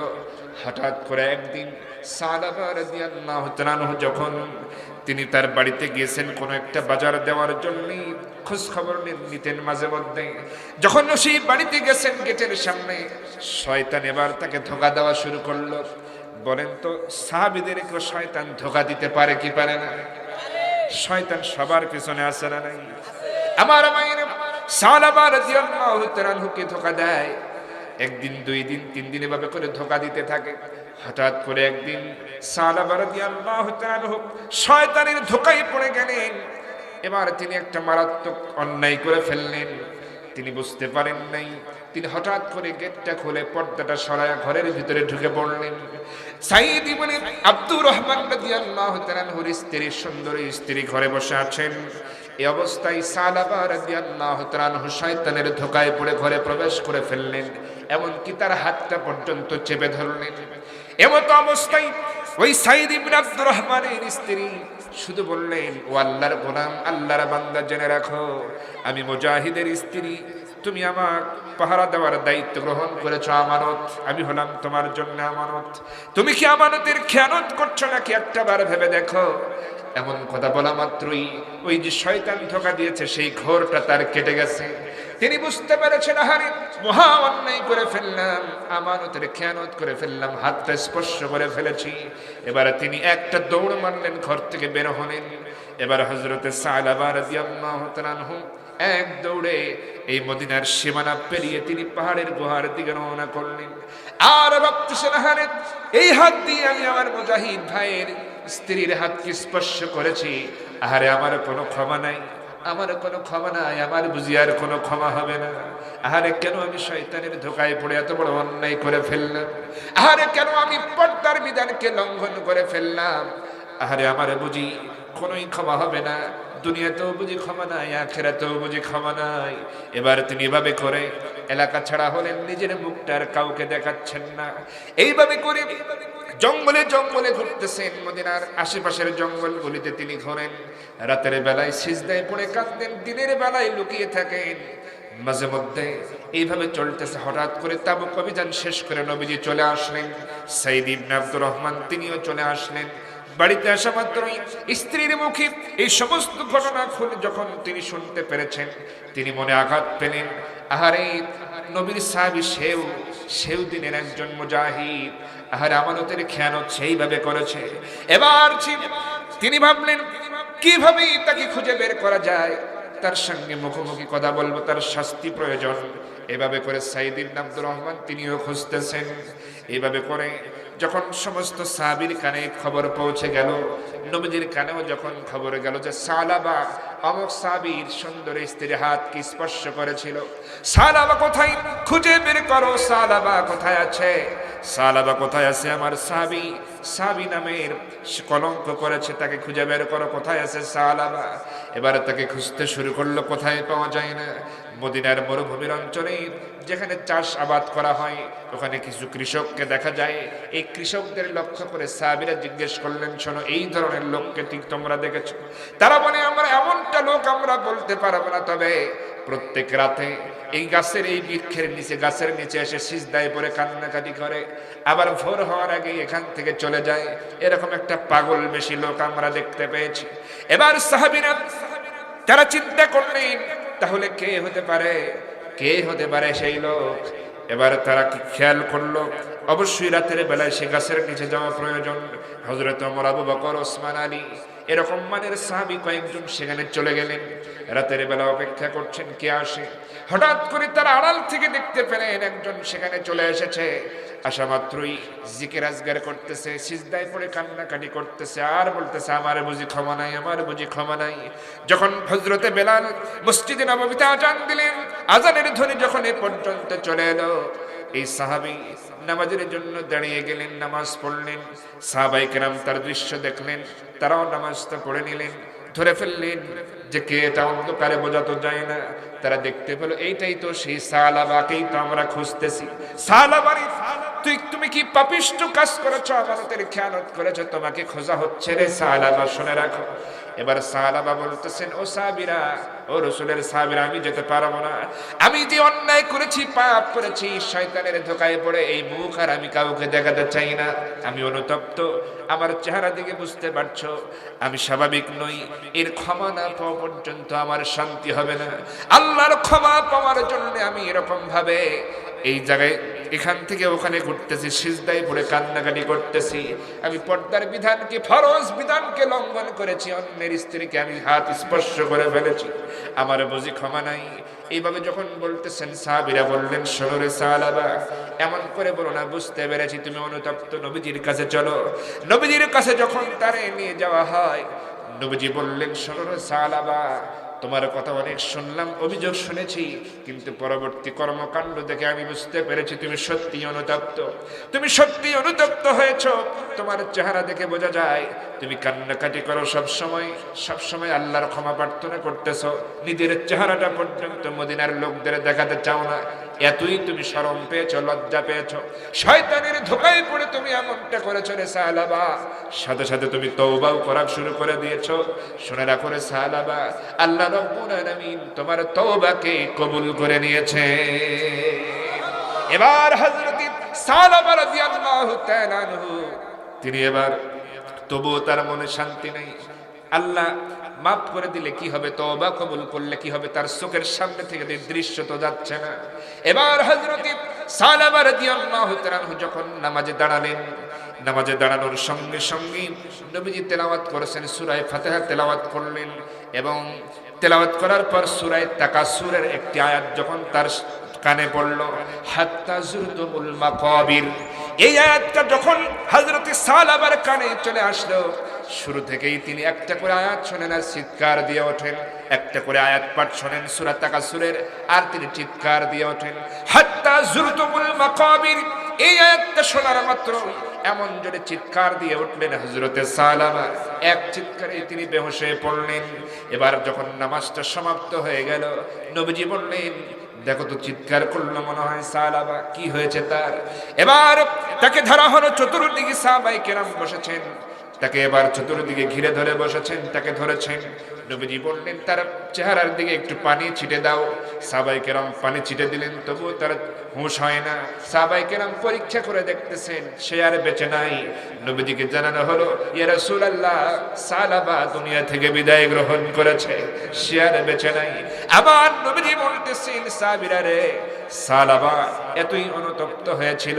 হঠাৎ করে একদিন সালাবা রাদিয়াল্লাহু তাআলা আনহু যখন তিনি তার বাড়িতে গিয়েছেন কোনো একটা বাজার দেওয়ার জন্য, খোঁজ খবর নিতেন মাঝে মধ্যে, যখন সেই বাড়িতে গেছেন গেটের সামনে শয়তান এবার তাকে ধোঁকা দেওয়া শুরু করলো। বলেন তো সাহাবীদেরকে শয়তান ধোঁকা দিতে পারে কি পারে না? শয়তান সবার পিছনে আছে না নাই? আমার মায়ের সালাবা রাদিয়াল্লাহু তাআলা আনহুকে ধোঁকা দেয়। একদিন 2 দিন 3 দিন এভাবে করে ধোঁকা দিতে থাকে। হঠাৎ করে একদিন সালাবা রাদিয়াল্লাহু তাআলা আনহু শয়তানের ধোঁকায় পড়ে গেলেন। এবার তিনি একটা মারাত্মক অন্যায় করে ফেললেন, তিনি বুঝতে পারেন নাই। তিনি হঠাৎ করে গেটটা খুলে পর্দাটা সরায়া ঘরের ভিতরে ঢুকে পড়লেন। সাইদ ইবনে আব্দুর রহমান রাদিয়াল্লাহু তাআলা আনহুর স্ত্রী, সুন্দরী স্ত্রী ঘরে বসে আছেন। এই অবস্থায় সালাবা রাদিয়াল্লাহু তাআলা আনহু শয়তানের ধোঁকায় পড়ে ঘরে প্রবেশ করে ফেললেন, এমনকি তার হাতটা পর্যন্ত চেপে ধরলেন। এমতো অবস্থায় ওই সাইদ ইবনে আব্দুর রহমানের স্ত্রী শুধু বললেন, ও আল্লাহর গোলাম, আল্লাহর বান্দা, জেনে রাখো আমি মুজাহিদের স্ত্রী, তুমি আমার পাহারা দেওয়ার দায়িত্ব গ্রহণ করেছো, আমানত, আমি হলাম তোমার জন্য আমানত। তুমি কি আমানতের খেয়ানত করছো নাকি একটাবার ভেবে দেখো। এমন কথা বলা মাত্রই ওই যে শয়তান ধোঁকা দিয়েছে সেই ঘোরটা তার কেটে গেছে। তিনি বুঝতে পেরেছেন, আহারে মহা অন্যায় করে ফেললাম, আমানতের খেয়ানত করে ফেললাম, হাতটা স্পর্শ করে ফেলেছি। এবারে তিনি একটা দৌড় মারলেন, ঘর থেকে বের হলেন। এবার হযরতে সালাবা রাদিয়াল্লাহু তাআলা আনহু এক দৌড়ে এই মদিনার সীমানা পেরিয়ে তিনি পাহাড়ের গুহার দিকে রওনা করলেন। আর ভাবতেছেন, আহারে এই হাত দিয়ে আমি আমার মুজাহিদ ভাইয়ের স্ত্রীর হাতকে স্পর্শ করেছি, আহারে আমার কোনো ক্ষমা নাই, আমার কোনো ক্ষমা নাই, আমার বুঝি আর কোনো ক্ষমা হবে না। আহারে কেন আমি শয়তানের ধোঁকায় পড়ে এত বড় অন্যায় করে ফেললাম, আহারে কেন আমি পর্দার বিধানকে লঙ্ঘন করে ফেললাম, আহারে আমার বুঝি কোনোই ক্ষমা হবে না, দুনিয়াতেও বুঝি ক্ষমা নাই, আখিরাতেও বুঝি ক্ষমা নাই। এবার তিনি এভাবে করে এলাকা ছাড়া হলেন, নিজের মুখটা আর কাউকে দেখাচ্ছেন না। এইভাবে করে জঙ্গলে জঙ্গলে ঘুরতেছেন, মদিনার আশেপাশের জঙ্গলগুলিতে তিনি ঘোরেন। রাতের বেলায় সিজদায় পড়ে কাঁদেন, দিনের বেলায় লুকিয়ে থাকেন। মাঝে মধ্যে এইভাবে চলতেছে। হঠাৎ করে তাবুক অভিযান শেষ করে নবীজি চলে আসলেন। সাইদ ইবনে আব্দুর রহমান তিনিও চলে আসলেন। বাড়িতে আসা মাত্রই স্ত্রীর মুখে এই সমস্ত ঘটনা যখন তিনি শুনতে পেরেছেন, তিনি মনে আঘাত পেলেন। আহারে, নবীর সাহাবী সেও দিনের একজন মুজাহিদ, আহারে আমানতের খেয়ানত সেইভাবে করেছে। এবার তিনি ভাবলেন কিভাবে তাকে খুঁজে বের করা যায়, তার সঙ্গে মুখোমুখি কথা বলবো, তার শাস্তি প্রয়োজন। এভাবে করে সাইদ ইবনে আব্দুর রহমান তিনিও খুঁজতেছেন। এইভাবে করে যখন সমস্ত সাহাবীর কানে খবর পৌঁছে গেল, নবীজির কানেও যখন খবর গেল যে সালাবা অমুক সাহাবীর সুন্দর স্ত্রীর হাতকে স্পর্শ করেছিল, সালাবা কোথায়, খুঁজে বের করো, সালাবা কোথায় আছে, সালাবা কোথায় আছে, আমার সাহাবী নামের কলঙ্ক করেছে, তাকে খুঁজে বের করো, কোথায় আছে সালাবা। এবারে তাকে খুঁজতে শুরু করলো, কোথায় পাওয়া যায় না। মদিনার মরুভূমির অঞ্চলে যেখানে চাষ আবাদ করা হয়, ওখানে কিছু কৃষককে দেখা যায়। এই কৃষকদের লক্ষ্য করে সাহাবীরা জিজ্ঞেস করলেন, শোনো, এই ধরনের লোককে ঠিক তোমরা দেখেছো? তারা বলে, আমরা এমনটা লোক আমরা বলতে পারবো না, তবে প্রত্যেক রাতে এই গাছের এই বৃক্ষের নিচে, গাছের নিচে এসে সিজদায় পড়ে কান্নাকাটি করে, আবার ভোর হওয়ার আগে এখান থেকে চলে যায়। এরকম একটা পাগল বেশি লোক আমরা দেখতে পেয়েছি। এবার সাহাবীরা তারা চিন্তা করলেন, তাহলে কে হতে পারে সেই লোক। এবার তারা কি খেয়াল করলো, অবশ্যই রাতের বেলায় সে গাছের নিচে যাওয়া প্রয়োজন। হযরত ওমর, আবু বকর, ওসমান, আলী এরকম মানের সাহাবী কয়েকজন সেখানে চলে গেলেন। রাতের বেলা অপেক্ষা করছেন কে আসে। হঠাৎ করে তারা আড়াল থেকে দেখতে পেলেন একজন সেখানে চলে এসেছে। আসা মাত্রই জিকির আজগার করতেছে, সিজদায় পড়ে কান্নাকাটি করতেছে, আর বলতেছে, আমার বুঝি ক্ষমা নাই, আমার বুঝি ক্ষমা নাই। যখন হযরতে বেলাল মসজিদে নববীতে আজান দিলেন, আজানের ধ্বনি যখন এ পর্যন্ত চলে এলো, এই সাহাবী নামাজের জন্য দাঁড়িয়ে গেলেন, নামাজ পড়লেন। সাহাবায়ে কেরাম তার দৃশ্য দেখলেন, তারাও নামাজটা পড়ে নিলেন। ধরে ফেললেন যে কে এটা, অন্ধকারে বোঝা তো যায় না। তারা দেখতে পেল এইটাই তো সেই সালাবাকেই তো আমরা খুঁজতেছি। সালাবারি, তুমি কি পাপিষ্ঠ কাজ করেছো, আমানতের খেয়ানত করেছো, তোমাকে খোঁজা হচ্ছে রে সালাবা, শুনে রাখো। এবার সালাবা বলতেছেন, ও সাহাবীরা, ও রাসূলের সাহাবীরা, আমি যেতে পারবো না। আমি যে অন্যায় করেছি, পাপ করেছি, শয়তানের ধোঁকায় পড়ে এই মুখ আর আমি কাউকে দেখাতে চাই না। আমি অনুতপ্ত, আমার চেহারা দিকে বুঝতে পারছো আমি স্বাভাবিক নই। এর ক্ষমা না পাওয়া পর্যন্ত আমার শান্তি হবে না। আল্লাহর ক্ষমা পাওয়ার জন্য আমি এরকম ভাবে এই জায়গায় এখান থেকে ওখানে ঘুরতেছি, সিজদায় পড়ে কান্নাকাটি করতেছি। আমি পর্দার বিধানকে, ফরজ বিধানকে লঙ্ঘন করেছি, অন্যের স্ত্রীকে আমি হাত স্পর্শ করে ফেলেছি, আমার বুঝি ক্ষমা নাই। এইভাবে যখন বলতেছেন, সাহাবীরা বললেন, শোনো রে সালাবা, এমন করে বলো না, বুঝতে পেরেছি তুমি অনুতপ্ত, নবীজির কাছে চলো। নবীজির কাছে যখন তারে নিয়ে যাওয়া হয়, নবীজি বললেন, শোনো রে সালাবা, তোমার কথা অনেক শুনলাম, অভিযোগ শুনেছি, কিন্তু পরবর্তী কর্মকাণ্ড দেখে আমি বুঝতে পেরেছি তুমি সত্যি অনুতপ্ত, তুমি সত্যি অনুতপ্ত হয়েছো। তোমার চেহারা দেখে বোঝা যায় তুমি কান্নাকাটি করো সবসময় আল্লাহর ক্ষমা প্রার্থনা করতেছো, নিজের চেহারাটা পর্যন্ত মদিনার লোকদের দেখাতে চাও না। এতই তুমি শরম পেয়েছো, লজ্জা পেয়েছো, শয়তানের ধোঁকায় পড়ে তুমি এমনটা করেছো রে সালাবা। সাথে সাথে তুমি তওবাও করা শুরু করে দিয়েছো। শুনে রাখো রে সালাবা, আল্লাহ রাব্বুল আলামিন তোমার তওবাকে কবুল করে নিয়েছে। এবার হযরত সালাবা রাদিয়াল্লাহু তাআলা আনহু, তিনি এবার তবুও তার মনে শান্তি নেই। আল্লাহ মাফ করে দিলে কি হবে, তওবা কবুল করলে কি হবে, তার চোখের সামনে থেকে দৃশ্য তো যাচ্ছে না। এবার হযরত সালাবা রাদিয়াল্লাহু তাআলা যখন নামাজে দাঁড়ালেন, নামাজে দাঁড়ানোর সঙ্গে সঙ্গে নবীজি তেলাওয়াত করেছেন, সূরা ফাতিহা তেলাওয়াত করলেন, এবং তেলাওয়াত করার পর সূরা তাকাসুরের একটি আয়াত যখন তার কানে পড়ল, হাত্তা যুরতুমুল মাকাবির, এই আয়াতটা যখন হযরত সালাবার কানে চলে আসলো, শুরু থেকেই তিনি একটা করে আয়াত শোনেন আর চিৎকার দিয়ে ওঠেন, একটা করে আয়াত পাঠ শোনেন সূরা তাকাসুরের, আর তিনি চিৎকার দিয়ে ওঠেন, হাত্তা যুরতুমুল মাকাবির। এই আয়াতটা শোনার মাত্র এমন জোরে চিৎকার দিয়ে উঠলেন হযরতে সালাবা, এক চিৎকারে তিনি বেহুশ হয়ে পড়লেন। এবার যখন নামাজটা সমাপ্ত হয়ে গেল, নবীজি বললেন, দেখো তো চিৎকার করলো মনে হয় সালাবা, কি হয়েছে তার? এবার তাকে ধরা হলো, চতুর্দিকে সাহাবায়ে কেরাম বসেছেন, তাকে এবার চতুর্দিকে ঘিরে ধরে বসেছেন, তাকে ধরেছেন। নবীজি বললেন, তার চেহারার দিকে একটু পানি ছিটে দাও। সাহাবায়ে কেরাম পানি ছিটে দিলেন, তবুও তার হুঁশ হয় না। সাহাবায়ে কেরাম পরীক্ষা করে দেখতেছেন, সে আর বেঁচে নাই। নবীজিকে জানানো হলো, ইয়া রাসূলুল্লাহ, সালাবা দুনিয়া থেকে বিদায় গ্রহণ করেছে, সে আর বেঁচে নাই। আবার নবীজি বলতেছেন, সাহাবীরা রে, সালাবা এতই অনুতপ্ত হয়েছিল,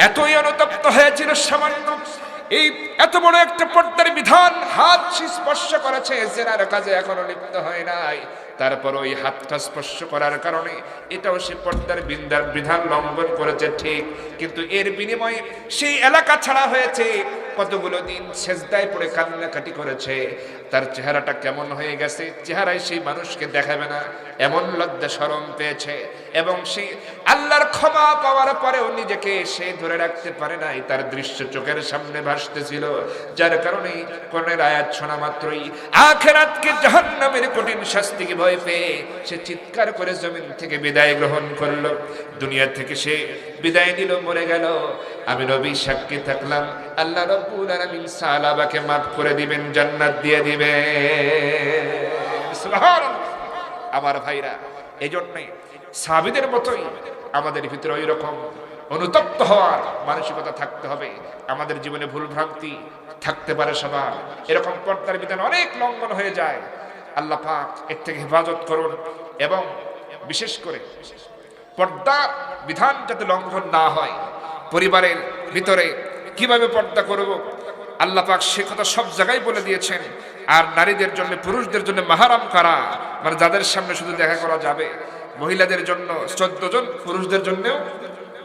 এতই অনুতপ্ত হয়েছিল, সামান্য এই এত বড় একটা পর্দার বিধান হাত স্পর্শ করেছে, জেনার কাজে এখনো লিপ্ত হয় নাই, তারপর ওই হাতটা স্পর্শ করার কারণে এটাও সে পর্দার বিধান লঙ্ঘন করেছে ঠিক, কিন্তু এর বিনিময়ে সেই এলাকা ছাড়া হয়েছে, কতগুলো দিন সেজদায় পড়ে কান্নাকাটি করেছে, তার চেহারাটা কেমন হয়ে গেছে, চেহারায় সেই মানুষকে দেখাবে না এমন লজ্জা শরম পেয়েছে, এবং সেই আল্লাহর ক্ষমা পাওয়ার পরেও নিজেকে সে ধরে রাখতে পারে নাই, তার দৃশ্য চোখের সামনে ভাসতেছিল, যার কারণে কোরআনের আয়াত শোনা মাত্রই আখিরাতকে জাহান্নামের কঠিন শাস্তিকে ভয় পেয়ে সে চিৎকার করে জমিন থেকে বিদায় গ্রহণ করলো, দুনিয়া থেকে সে বিদায় নিল, মরে গেল। আমি নবী সাক্ষী থাকলাম, আল্লাহ রাব্বুল আলামিন সাহাবাকে মাফ করে দিবেন, জান্নাত দিয়ে দিবেন। সুবহানাল্লাহ। আমার ভাইরা, এই জন্যই সাহাবীদের মতোই আমাদের ভিতরে ওই রকম অনুতপ্ত হওয়ার মানসিকতা থাকতে হবে। আমাদের জীবনে ভুল ভ্রান্তি থাকতে পারে সবার, এরকম পর্দার বিধান অনেক লঙ্ঘন হয়ে যায়, আল্লাহ পাক এর থেকে হেফাজত করুন। এবং বিশেষ করে পর্দা বিধান যাতে লঙ্ঘন না হয়, পরিবারের ভিতরে কিভাবে পর্দা করব, আল্লাহ পাক সে কথা সব জায়গায় বলে দিয়েছেন। আর নারীদের জন্য, পুরুষদের জন্য মাহারাম কারা, মানে যাদের সামনে শুধু দেখা করা যাবে, মহিলাদের জন্য 14 জন, পুরুষদের জন্যও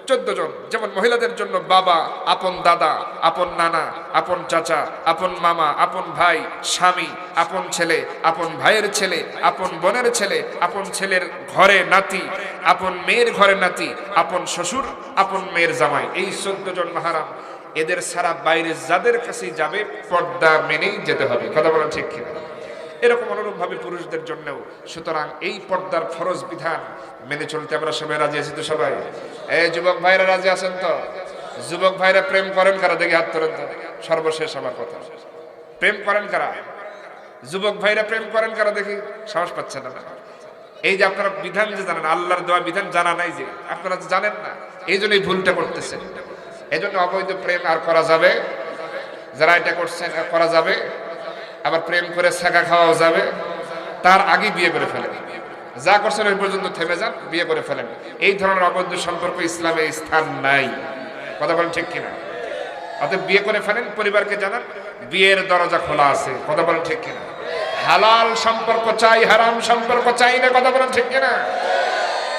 14 জন। যেমন মহিলাদের জন্য বাবা, আপন দাদা, আপন নানা, আপন চাচা, আপন মামা, আপন ভাই, স্বামী, আপন ছেলে, আপন ভাইয়ের ছেলে, আপন বোনের ছেলে, আপন ছেলের ঘরে নাতি, আপন মেয়ের ঘরে নাতি, আপন শ্বশুর, আপন মেয়ের জামাই, এই 14 জন মাহারাম। এদের সারা বাইরে যাদের কাছেই যাবে পর্দা মেনেই যেতে হবে, কথা বলা ঠিক কিনা? এরকম অনুরূপভাবে পুরুষদের জন্যও। সুতরাং এই পর্দার ফরজ বিধান মেনে চলতে আমরা সবাই রাজি আছি তো? সবাই এই যুবক ভাইরা রাজি আছেন তো? যুবক ভাইরা প্রেম করেন কারা, দেখি হাত তোলেন তো। সর্বশেষ আমার কথা, প্রেম করেন কারা? যুবক ভাইরা প্রেম করেন কারা, দেখি, সাহস পাচ্ছেন না। এই যে আপনারা বিধান যে জানেন, আল্লাহর দেওয়া বিধান জানা নাই, যে আপনারা জানেন না, এই জন্যই ভুলটা করতেছেন। এই জন্য অবৈধ প্রেম আর করা যাবে, যারা এটা করছেন করা যাবে, আবার প্রেম করে ছাকা খাওয়াও যাবে, তার আগে বিয়ে করে ফেলেন, যা করছেন ওই পর্যন্ত থেমে যান, বিয়ে করে ফেলেন। এই ধরনের অবৈধ সম্পর্ক ইসলামে স্থান নাই, কথা বলেন ঠিক কিনা? অতএব বিয়ে করে ফেলেন, পরিবারকে জানান বিয়ের দরজা খোলা আছে, কথা বলেন ঠিক কিনা? হালাল সম্পর্ক চাই, হারাম সম্পর্ক চাই না, কথা বলেন ঠিক কিনা?